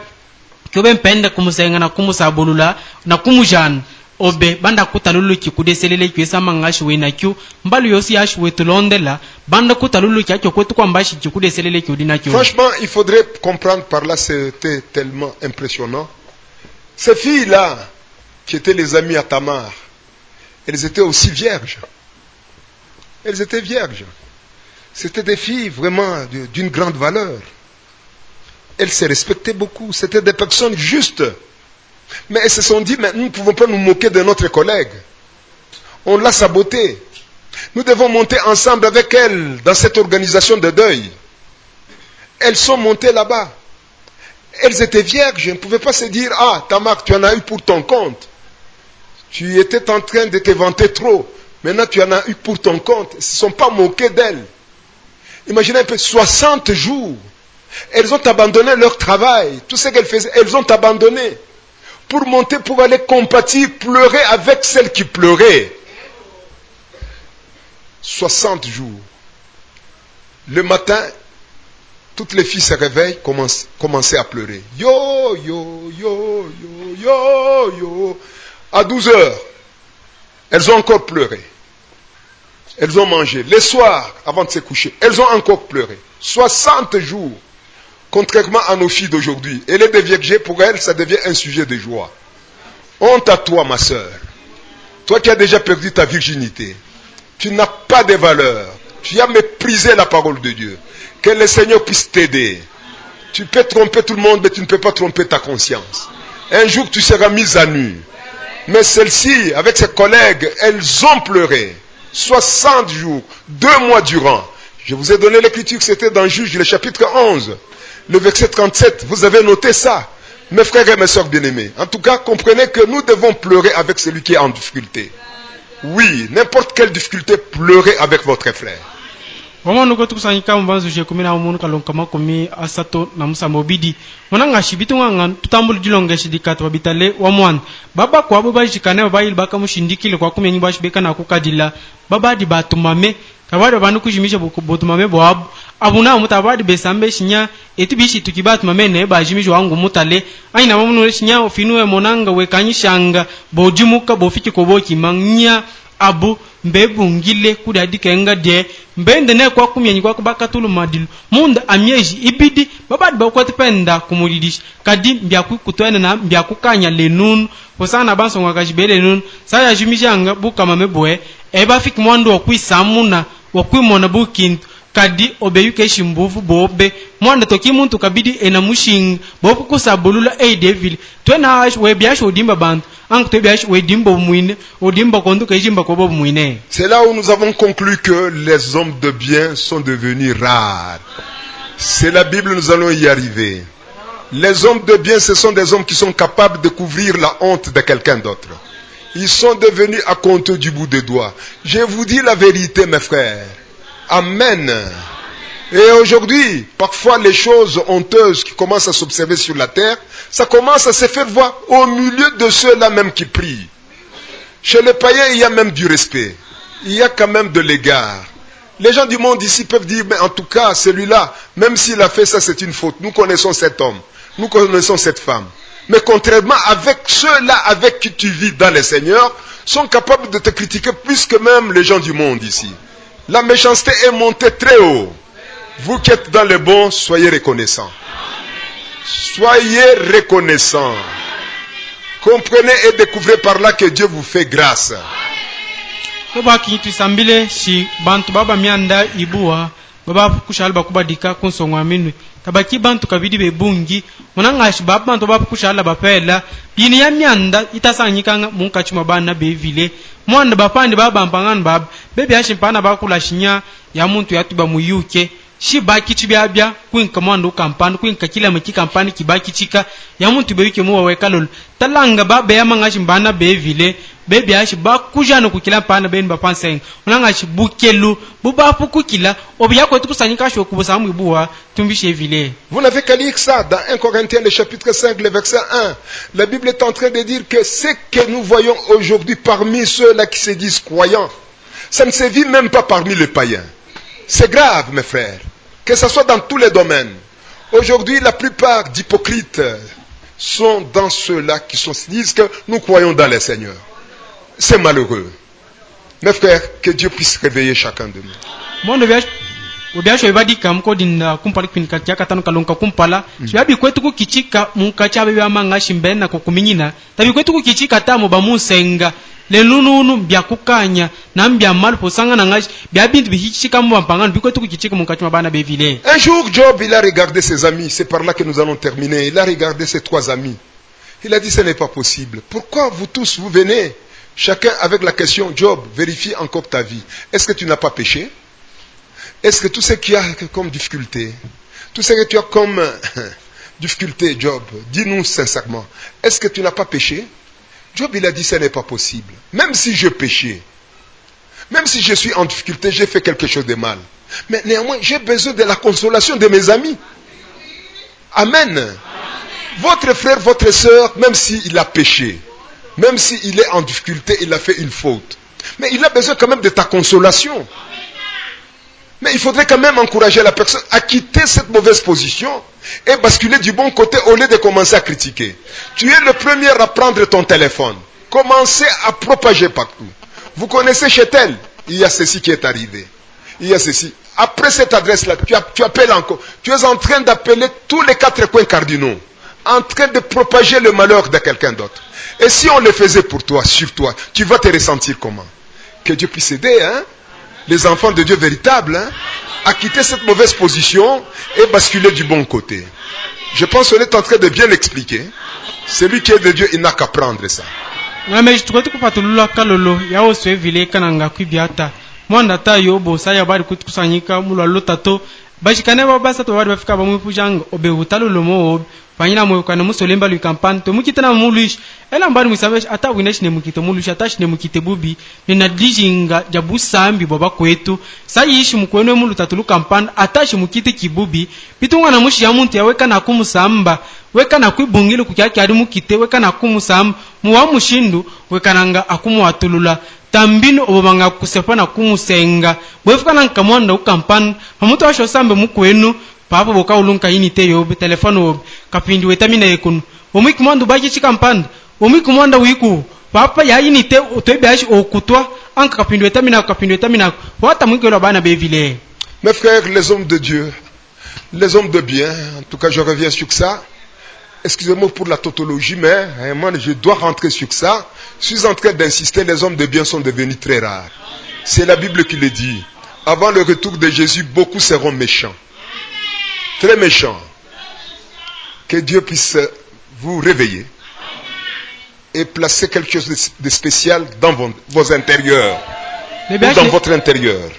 kyobe mpenda kumusenga na kumusabulula na kumujana obe banda kutalulu kikudeselele kyesa mangashi wena kyu mbalu yosi yashi wetulondela banda kutalulu kyakyo kwetu kwa mbashi kikudeselele kyodina kyo. Franchement, il faudrait comprendre par là, c'était tellement impressionnant. Ces filles-là, qui étaient les amies à Tamar, elles étaient aussi vierges. Elles étaient vierges. C'était des filles vraiment d'une grande valeur. Elles se respectaient beaucoup. C'était des personnes justes. Mais elles se sont dit, mais nous ne pouvons pas nous moquer de notre collègue. On l'a saboté. Nous devons monter ensemble avec elles dans cette organisation de deuil. Elles sont montées là-bas. Elles étaient vierges. Je ne pouvais pas se dire, ah, Tamar, tu en as eu pour ton compte. Tu étais en train de te vanter trop. Maintenant, tu en as eu pour ton compte. Elles ne se sont pas moquées d'elles. Imaginez un peu, 60 jours. Elles ont abandonné leur travail. Tout ce qu'elles faisaient, elles ont abandonné. Pour monter, pour aller compatir, pleurer avec celles qui pleuraient. 60 jours. Le matin, toutes les filles se réveillent, commençaient à pleurer. Yo, yo, yo, yo, yo, yo. À 12 heures, elles ont encore pleuré. Elles ont mangé. Les soirs, avant de se coucher, elles ont encore pleuré. 60 jours. Contrairement à nos filles d'aujourd'hui, elle est déviergée, pour elle, ça devient un sujet de joie. Honte à toi, ma soeur. Toi qui as déjà perdu ta virginité, tu n'as pas de valeur. Tu as méprisé la parole de Dieu. Que le Seigneur puisse t'aider. Tu peux tromper tout le monde, mais tu ne peux pas tromper ta conscience. Un jour, tu seras mise à nu. Mais celle-ci, avec ses collègues, elles ont pleuré. 60 jours, 2 mois durant. Je vous ai donné l'écriture, c'était dans Juge, le chapitre 11. Le verset 37, vous avez noté ça, mes frères et mes sœurs bien-aimés. En tout cas, comprenez que nous devons pleurer avec celui qui est en difficulté. Oui, n'importe quelle difficulté, pleurez avec votre frère. Wama nuko tukusanyika mbanzo je kumina umuntu kalonkama komi asato na musa mobidi monanga shibitu nganga tutambul dilonga shidikatu babitale wamwan baba kwa baba jikane babayil baka mushindikile kwa kumenyi bashibeka na kukadila baba di batumame kabado bantu kujimisha botumame boab abuna mutabadi besambe shinya etibishi tukibatu mamene bajimisha wangu mutale aina mamuno shinya ofinuwe monanga wekanyishanga bojimuka bofiki koboki mangnya abu mbebungile kudadika nga de mbende ne kwa kumyenyi kwa kubakatulu madilu munda amyeji ibidi babadi bakwati penda kumulidish kadi mbyaku kutwena na mbyaku kanya lenun posana banso ngakajibele nun saya jimijanga buka mameboe eba fik mwando okwisamuna okwimona bukintu kadi obeyuke shimbuvu bobe mwanda toki muntu kabidi enamushinga bopu kusabulula devil twena webiash odimba bantu ankutebiash wedimba muine odimba kondu kejimba kobo muine. C'est là où nous avons conclu que les hommes de bien sont devenus rares. C'est la Bible, nous allons y arriver. Les hommes de bien, ce sont des hommes qui sont capables de couvrir la honte de quelqu'un d'autre. Ils sont devenus à compter du bout des doigts. Je vous dis la vérité, mes frères. Amen. Et aujourd'hui, parfois les choses honteuses qui commencent à s'observer sur la terre, ça commence à se faire voir au milieu de ceux-là même qui prient. Chez les païens, il y a même du respect. Il y a quand même de l'égard. Les gens du monde ici peuvent dire, mais en tout cas, celui-là, même s'il a fait ça, c'est une faute. Nous connaissons cet homme. Nous connaissons cette femme. Mais contrairement avec ceux-là avec qui tu vis dans les seigneurs, sont capables de te critiquer plus que même les gens du monde ici. La méchanceté est montée très haut. Vous qui êtes dans le bon, soyez reconnaissants. Soyez reconnaissants. Comprenez et découvrez par là que Dieu vous fait grâce. Baba kitu sambile shi bantu baba mianda ibua baba kushala bakubadika kunsongwa minwe tabaki bantu kabidi bebungi munanga shi baba bantu baba kushala bapela bini ya mianda itasanyikanga munkachuma bana bevile mwanda bapandi baba mpangana baba bebe ashimpana bakula shinya ya muntu yatuba muyuke shi baki chibyabya kwinka mwanda ukampani kwinka kila mki kampani kibaki chika ya muntu beyuke muwa wekalolo talanga baba ya mangashi mbana bevile bebe ashi bakujana kukila mpana beni bapansenga unanga shi bukelu bubapu kukila obiya kwetu kusanyika shi okubusa mwibuwa tumbishe vile. Vous n'avez qu'à lire ça dans 1 Corinthiens le chapitre 5 le verset 1. La Bible est en train de dire que ce que nous voyons aujourd'hui parmi ceux-là qui se disent croyants, ça ne se vit même pas parmi les païens. C'est grave, mes frères, que ce soit dans tous les domaines. Aujourd'hui, la plupart d'hypocrites sont dans ceux-là qui se disent que nous croyons dans les seigneurs. C'est malheureux. Mes frères, que Dieu puisse réveiller chacun de nous. Obiasho ibadi kamko dinda kumpala kwinika kyaka tanu kalonka kumpala shabi kwetu kukichika munkacha bebe amanga shimbena kokuminyina tabi kwetu kukichika tamo bamusenga lenununu byakukanya na mbya malpo sanga na ngashi bya bintu bihichika mu bampangana bikwetu kukichika munkacha mabana bevile. Un jour Job il a regardé ses amis, c'est par là que nous allons terminer. Il a regardé ses 3 amis. Il a dit ce n'est pas possible. Pourquoi vous tous vous venez chacun avec la question Job, vérifie encore ta vie. Est-ce que tu n'as pas péché? Est-ce que tout ce qu'il y a comme difficulté, tout ce que tu as comme difficulté, Job, dis-nous sincèrement, est-ce que tu n'as pas péché? Job, il a dit, ce n'est pas possible. Même si je péchais, même si je suis en difficulté, j'ai fait quelque chose de mal. Mais néanmoins, j'ai besoin de la consolation de mes amis. Amen. Votre frère, votre soeur, même s'il a péché, même s'il est en difficulté, il a fait une faute, mais il a besoin quand même de ta consolation. Mais il faudrait quand même encourager la personne à quitter cette mauvaise position et basculer du bon côté au lieu de commencer à critiquer. Tu es le premier à prendre ton téléphone. Commencez à propager partout. Vous connaissez chez tel, il y a ceci qui est arrivé. Il y a ceci. Après cette adresse-là, tu appelles encore. Tu es en train d'appeler tous les 4 coins cardinaux. En train de propager le malheur de quelqu'un d'autre. Et si on le faisait pour toi, sur toi, tu vas te ressentir comment? Que Dieu puisse aider, hein? Les enfants de Dieu véritables, hein, à quitter cette mauvaise position et basculer du bon côté. Je pense qu'on est en train de bien l'expliquer. Celui qui est de Dieu, il n'a qu'à prendre ça. Panyina mo kana musolemba lu campagne to mukitana mulush ela mbari musabesh ata winesh ne mukite mulush atash ne mukite bubi ne nadijinga jabu sambi baba kwetu sayishi mukwene mulu tatulu campagne atash mukite kibubi bitunga na mushi ya muntu yaweka na kumusamba weka na kwibungile kukyaki ari mukite weka na kumusamba muwa mushindu weka nanga akumu atulula tambino obanga kusepa na kumusenga bwefuka na nkamwanda u campagne pamuto washo sambe mukwenu papa boka ulunka inite yobe telefono yobe kapindi wetamina ekunu omiki mwandu baji chikampanda omiki mwanda wiku papa ya inite otebe ashi okutwa anka kapindi wetamina wata mwikelo bana bevile. Mes frères, les hommes de Dieu, les hommes de bien, en tout cas je reviens sur ça. Excusez-moi pour la tautologie, mais moi je dois rentrer sur ça. Je suis en train d'insister, les hommes de bien sont devenus très rares. C'est la Bible qui le dit. Avant le retour de Jésus, beaucoup seront méchants. Très méchant. Que Dieu puisse vous réveiller et placer quelque chose de spécial dans vos intérieurs. dans votre intérieur.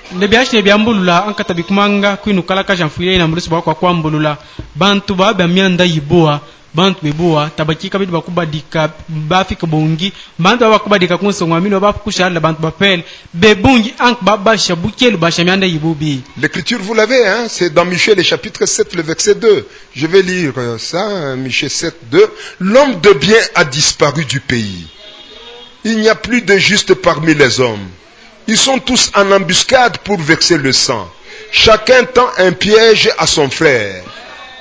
Bantu beboa tabakika bidu bakubadika bafika bongi bantu bakubadika kunsongwa mino bakushala bantu bapel bebungi ank babasha bukelu bashamianda yibubi. L'écriture vous l'avez, hein, c'est dans Michée chapitre 7 le verset 2. Je vais lire ça, hein, Michée 7 2. L'homme de bien a disparu du pays. Il n'y a plus de juste parmi les hommes. Ils sont tous en embuscade pour verser le sang. Chacun tend un piège à son frère.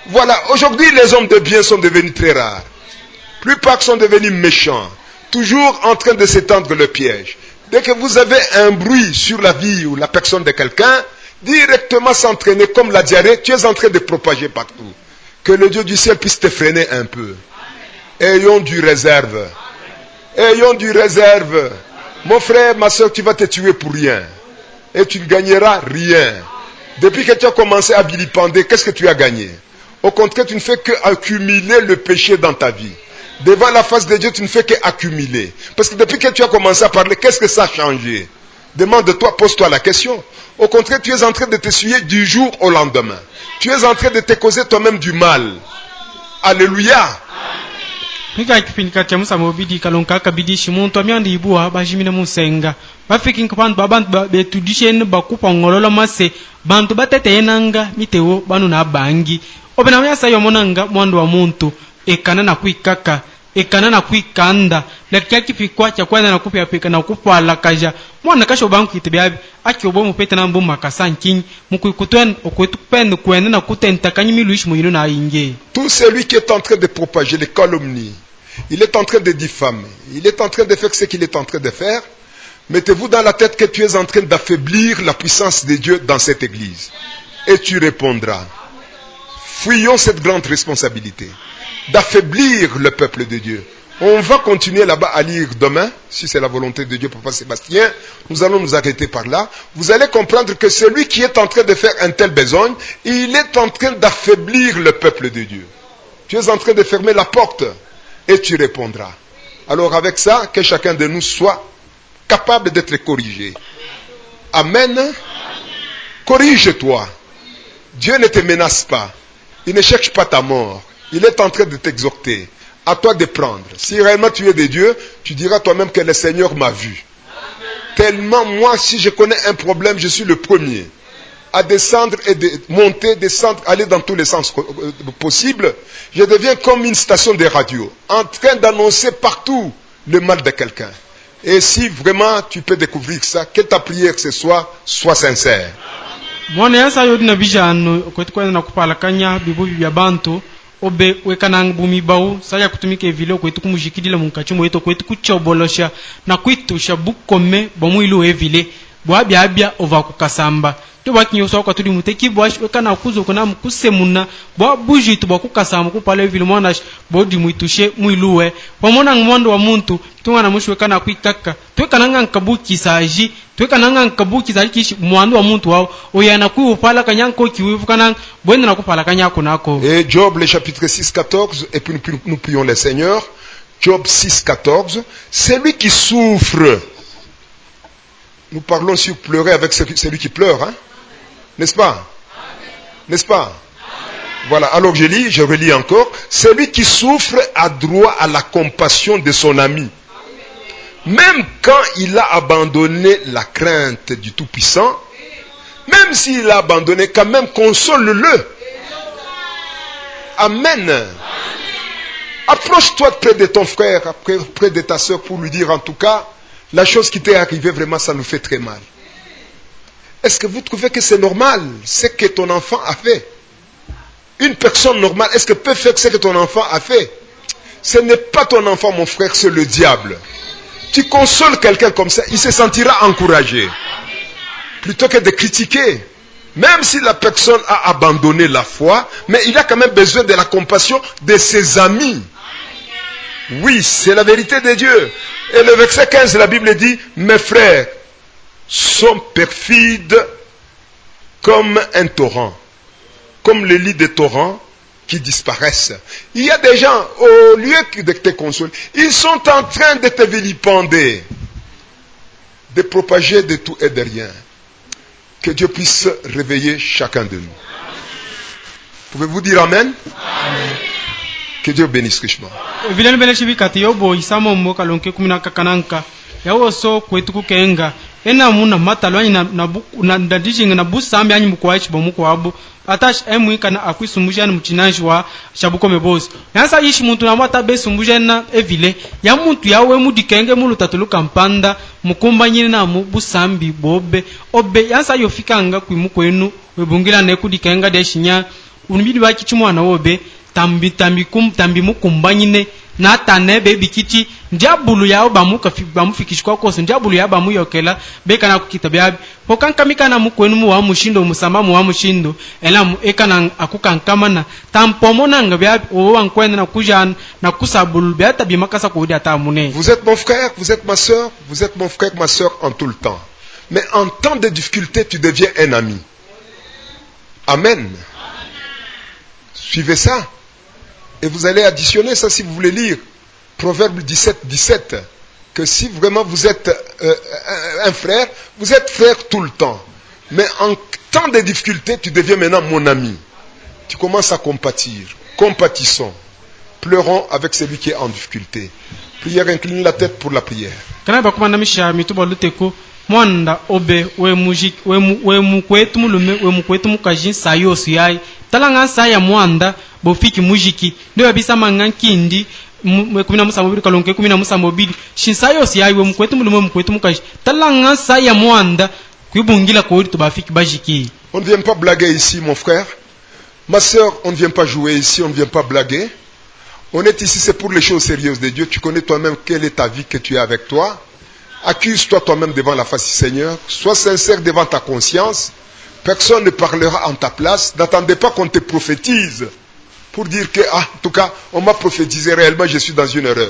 Voilà, aujourd'hui les hommes de bien sont devenus très rares. La plupart sont devenus méchants, toujours en train de s'étendre le piège. Dès que vous avez un bruit sur la vie ou la personne de quelqu'un, directement s'entraîner comme la diarrhée, tu es en train de propager partout. Que le Dieu du ciel puisse te freiner un peu. Ayons du réserve. Ayons du réserve. Mon frère, ma soeur, tu vas te tuer pour rien. Et tu ne gagneras rien. Depuis que tu as commencé à vilipender, qu'est-ce que tu as gagné? Au contraire, tu ne fais qu'accumuler le péché dans ta vie. Devant la face de Dieu, tu ne fais qu'accumuler. Parce que depuis que tu as commencé à parler, qu'est-ce que ça a changé? Demande-toi, pose-toi la question. Au contraire, tu es en train de te suyer du jour au lendemain. Tu es en train de te causer toi-même du mal. Alléluia. Nika kipindi cha Musa mobidi kalonka kabidi shimuntu amyandi ibua bajimina musenga bafiki nkabantu babantu betudishene bakupa ngololo mase bantu batete yenanga miteo banu na bangi obena myasa yomonanga mwandu wa muntu ekana na kuikaka ekana na kuikanda lakini kifikwa cha kwanza na kupya peka na kupala kaja mwana kasho banku kitibiabi aki obo mupete na mbuma kasanking mukuikutwen okwetu pende kwenda na kutenta kanyimiluishi muyino na inge. Tout celui qui est en train de propager les calomnies, il est en train de diffamer, il est en train de faire ce qu'il est en train de faire. Mettez-vous dans la tête que tu es en train d'affaiblir la puissance de Dieu dans cette église. Et tu répondras. Fuyons cette grande responsabilité d'affaiblir le peuple de Dieu. On va continuer là-bas à lire demain, si c'est la volonté de Dieu, Papa Sébastien. Nous allons nous arrêter par là. Vous allez comprendre que celui qui est en train de faire un tel besogne, il est en train d'affaiblir le peuple de Dieu. Tu es en train de fermer la porte et tu répondras. Alors avec ça, que chacun de nous soit capable d'être corrigé. Amen. Corrige-toi. Dieu ne te menace pas. Il ne cherche pas ta mort. Il est en train de t'exhorter. À toi de prendre. Si réellement tu es de Dieu, tu diras toi-même que le Seigneur m'a vu. Tellement moi, si je connais un problème, je suis le premier à descendre et de monter, descendre, aller dans tous les sens possibles. Je deviens comme une station de radio, en train d'annoncer partout le mal de quelqu'un. Et si vraiment tu peux découvrir ça, que ta prière ce soir soit sincère. Obe wekanang bumi bau saya kutumike vile kwetu kumujikidila munkachimo yeto kwetu kuchobolosha na kwitu shabukome bomuilu evile bwabya abya ova kukasamba to bakinyoso kwa tudi muteki bwash wekana kuzo kuna mkusemuna bwa bujitu bakukasamba kupale vile mwana bodi muitushe muiluwe pamona ngmondo wa muntu tungana mushwe kana kwikaka twekananga nkabuki saji twekananga nkabuki saji kishi mwandu wa muntu wao oyana kuupala kanyanko kiwivu kana bwenda na kupala kanyako nako. Et Job le chapitre 6-14 et puis nous prions le Seigneur. Job 6-14, celui qui souffre. Nous parlons sur pleurer avec celui qui pleure, hein? N'est-ce pas? N'est-ce pas? Voilà, alors je relis encore. Celui qui souffre a droit à la compassion de son ami. Même quand il a abandonné la crainte du Tout-Puissant, même s'il a abandonné, quand même console-le. Amen. Approche-toi près de ton frère, près de ta soeur pour lui dire en tout cas, la chose qui t'est arrivée vraiment, ça nous fait très mal. Est-ce que vous trouvez que c'est normal, ce que ton enfant a fait? Une personne normale, est-ce qu'elle peut faire ce que ton enfant a fait? Ce n'est pas ton enfant, mon frère, c'est le diable. Tu consoles quelqu'un comme ça, il se sentira encouragé. Plutôt que de critiquer. Même si la personne a abandonné la foi, mais il a quand même besoin de la compassion de ses amis. Oui, c'est la vérité de Dieu. Et le verset 15, la Bible dit, mes frères sont perfides comme un torrent, comme le lit des torrents qui disparaissent. Il y a des gens, au lieu de te consoler, ils sont en train de te vilipender. de propager de tout et de rien. Que Dieu puisse réveiller chacun de nous. Pouvez-vous dire Amen? Que Dieu bénisse richement. Yawoso kwetu kukenga ena muna matalwani na ndadijinga na busambi anyi mukwachi bomukwabu atash emwika na akwisumbuja na mchinanji wa shabuko mebozi yansa yishi muntu na mata besumbuja na evile ya muntu yawe mudikenge mulu tatuluka mpanda mukumba nyine na mu busambi bobe obe yansa yofikanga kwimukwenu webungila ne kudikenga deshinya unibidi bakichumwana wobe tambi mukumba nyine na tanebe bikiti ndiabulu yao bamufikishwa koso ndiabulu yao bamuyokela bekana kukitabya hokankamika na mukwenu mu wa mushindo musamba mu wa mushindo ela ekana akukankama na tampomona ngabya owankwenda na kuja na kusabulu byata bimakasa ko dia tamune. Vous êtes mon frère, vous êtes ma sœur, vous êtes mon frère, ma sœur en tout le temps. Mais en temps de difficulté, tu deviens un ami. Amen. Suivez ça. Et vous allez additionner ça si vous voulez lire. Proverbe 17, 17. Que si vraiment vous êtes un frère, vous êtes frère tout le temps. Mais en temps de difficulté, tu deviens maintenant mon ami. Tu commences à compatir. Compatissons. Pleurons avec celui qui est en difficulté. Prière, incline la tête pour la prière. Mwanda obe we mukwetu mulume we mukwetu mukajin sayo siyai talanga saya mwanda bofiki mujiki ndio bisa mangankindi mwe 13 kalonke 13 shinsayo siyai we mukwetu mulume mukwetu mukajin talanga saya mwanda kwibungila ko to bafiki bajiki. On ne vient pas blaguer ici mon frère, ma sœur, on ne vient pas jouer ici, on ne vient pas blaguer. On est ici, c'est pour les choses sérieuses de Dieu. Tu connais toi-même quelle est ta vie que tu as avec toi. Accuse-toi toi-même devant la face du Seigneur. Sois sincère devant ta conscience. Personne ne parlera en ta place. N'attendez pas qu'on te prophétise pour dire que, en tout cas, on m'a prophétisé réellement, je suis dans une erreur.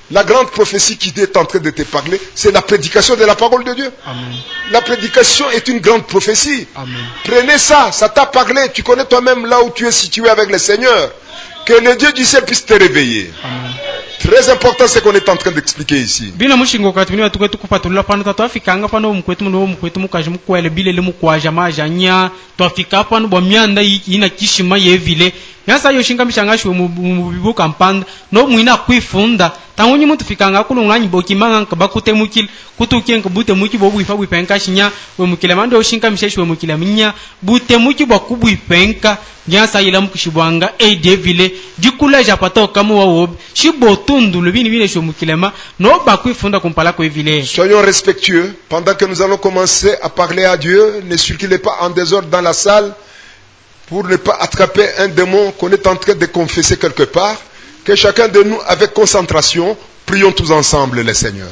La grande prophétie qui est en train de te parler, c'est la prédication de la parole de Dieu. Amen. La prédication est une grande prophétie. Amen. Prenez ça, ça t'a parlé. Tu connais toi-même là où tu es situé avec le Seigneur. Que le Dieu du ciel puisse te réveiller. Amen. Très important ce qu'on est en train d'expliquer ici. Bila mushingo katuni watuketu kupatula pano tatwafikanga pano mukwetu mukaje mukwele bilele mukwaja majanya twafika pano bomyanda ina kishima yevile yasa yoshinga mishangashwe mu kampanda no muina kwifunda tangunyi muntu fikanga kulunganyi bokimanga kabakute mukil kutukenga bute muki bobu ifa buipenka shinya we mukile mando oshinga misheshwe mukile minya bute muki bokubu ipenka yasa ila mukishibwanga devile dikula japato kamu wawob shibotundu lubini bine shwe mukilema no bakwifunda kumpala ko evile. Soyons respectueux pendant que nous allons commencer à parler à Dieu. Ne circulez pas en désordre dans la salle pour ne pas attraper un démon qu'on est en train de confesser quelque part. Que chacun de nous, avec concentration, prions tous ensemble le Seigneur.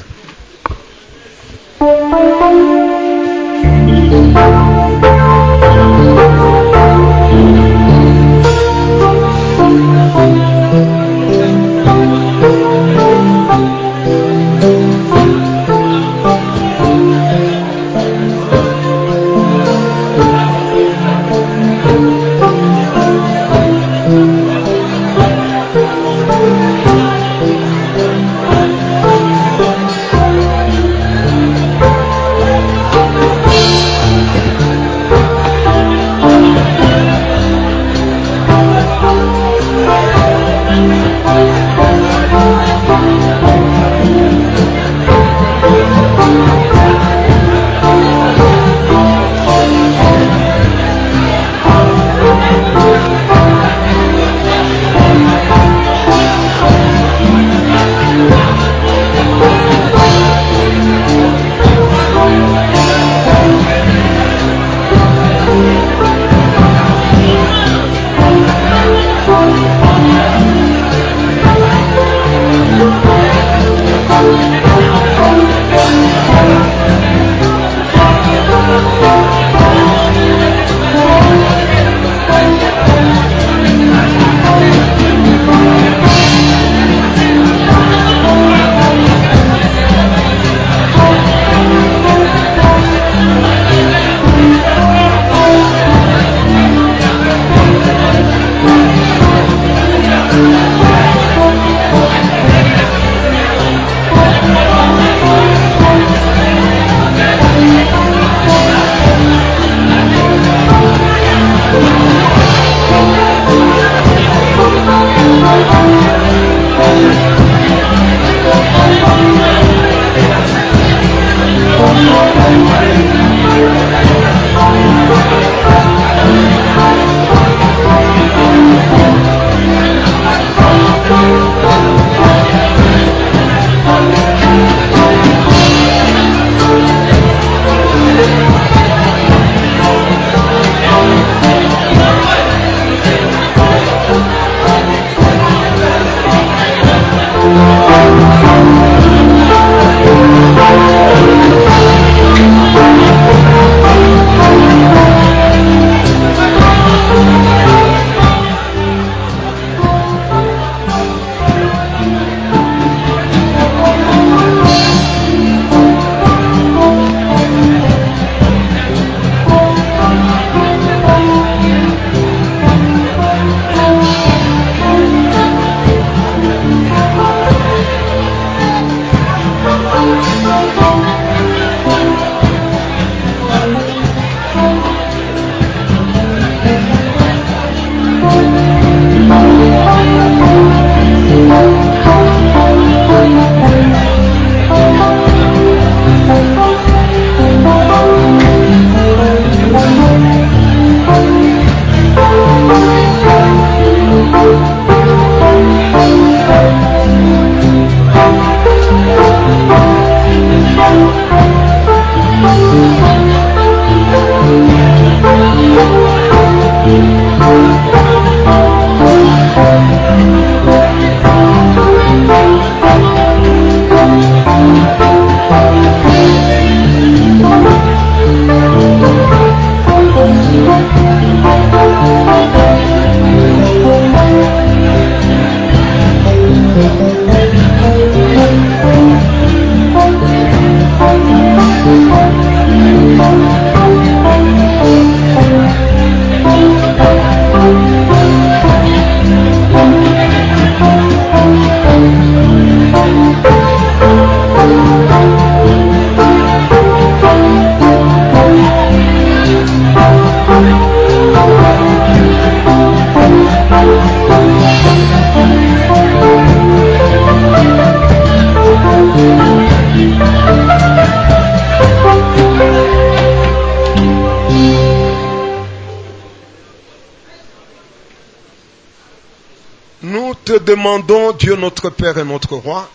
demandons, Dieu notre Père et notre Roi,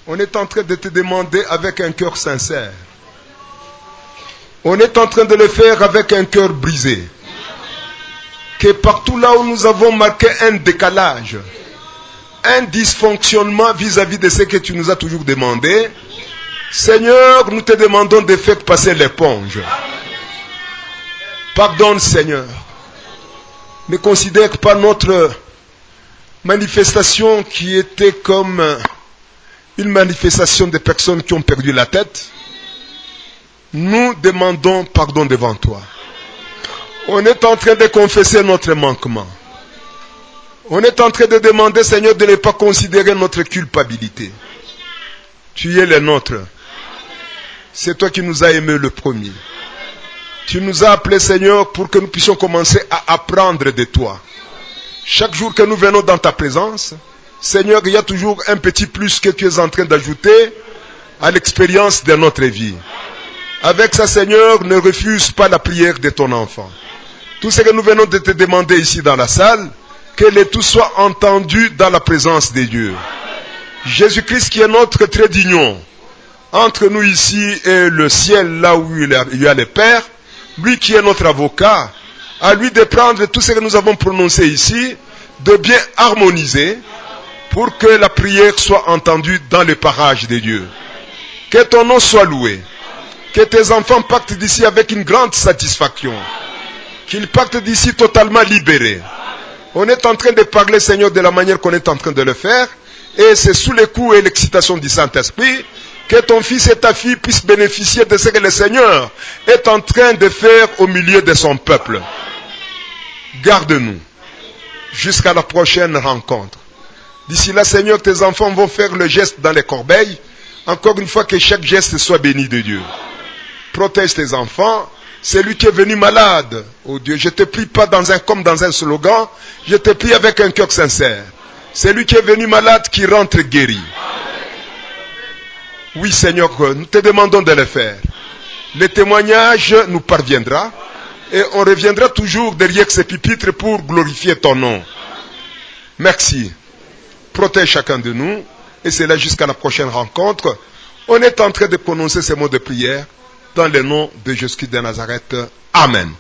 on est en train de te demander avec un cœur sincère. On est en train de le faire avec un cœur brisé. Que partout là où nous avons marqué un décalage, un dysfonctionnement vis-à-vis de ce que tu nous as toujours demandé, Seigneur, nous te demandons de faire passer l'éponge. Pardonne, Seigneur. Ne considère pas notre manifestation qui était comme une manifestation de personnes qui ont perdu la tête. Nous demandons pardon devant toi. On est en train de confesser notre manquement. On est en train de demander, Seigneur, de ne pas considérer notre culpabilité. Tu es le nôtre. C'est toi qui nous as aimés le premier. Tu nous as appelés, Seigneur, pour que nous puissions commencer à apprendre de toi. Chaque jour que nous venons dans ta présence, Seigneur, il y a toujours un petit plus que tu es en train d'ajouter à l'expérience de notre vie. Avec ça, Seigneur, ne refuse pas la prière de ton enfant. Tout ce que nous venons de te demander ici dans la salle, que le tout soit entendu dans la présence de Dieu. Jésus-Christ qui est notre trait d'union entre nous ici et le ciel, là où il y a le Père, lui qui est notre avocat, à lui de prendre tout ce que nous avons prononcé ici, de bien harmoniser pour que la prière soit entendue dans les parages de Dieu. Que ton nom soit loué. Que tes enfants partent d'ici avec une grande satisfaction. Qu'ils partent d'ici totalement libérés. On est en train de parler, Seigneur, de la manière qu'on est en train de le faire. Et c'est sous les coups et l'excitation du Saint-Esprit que ton fils et ta fille puissent bénéficier de ce que le Seigneur est en train de faire au milieu de son peuple. Garde-nous jusqu'à la prochaine rencontre. D'ici là, Seigneur, tes enfants vont faire le geste dans les corbeilles. Encore une fois, que chaque geste soit béni de Dieu. Protège tes enfants. C'est lui qui est venu malade. Oh Dieu, je ne te prie pas comme dans un slogan. Je te prie avec un cœur sincère. C'est lui qui est venu malade qui rentre guéri. Oui, Seigneur, nous te demandons de le faire. Le témoignage nous parviendra. Et on reviendra toujours derrière ces pupitres pour glorifier ton nom. Merci. Protège chacun de nous. Et c'est là jusqu'à la prochaine rencontre. On est en train de prononcer ces mots de prière dans le nom de Jésus-Christ de Nazareth. Amen.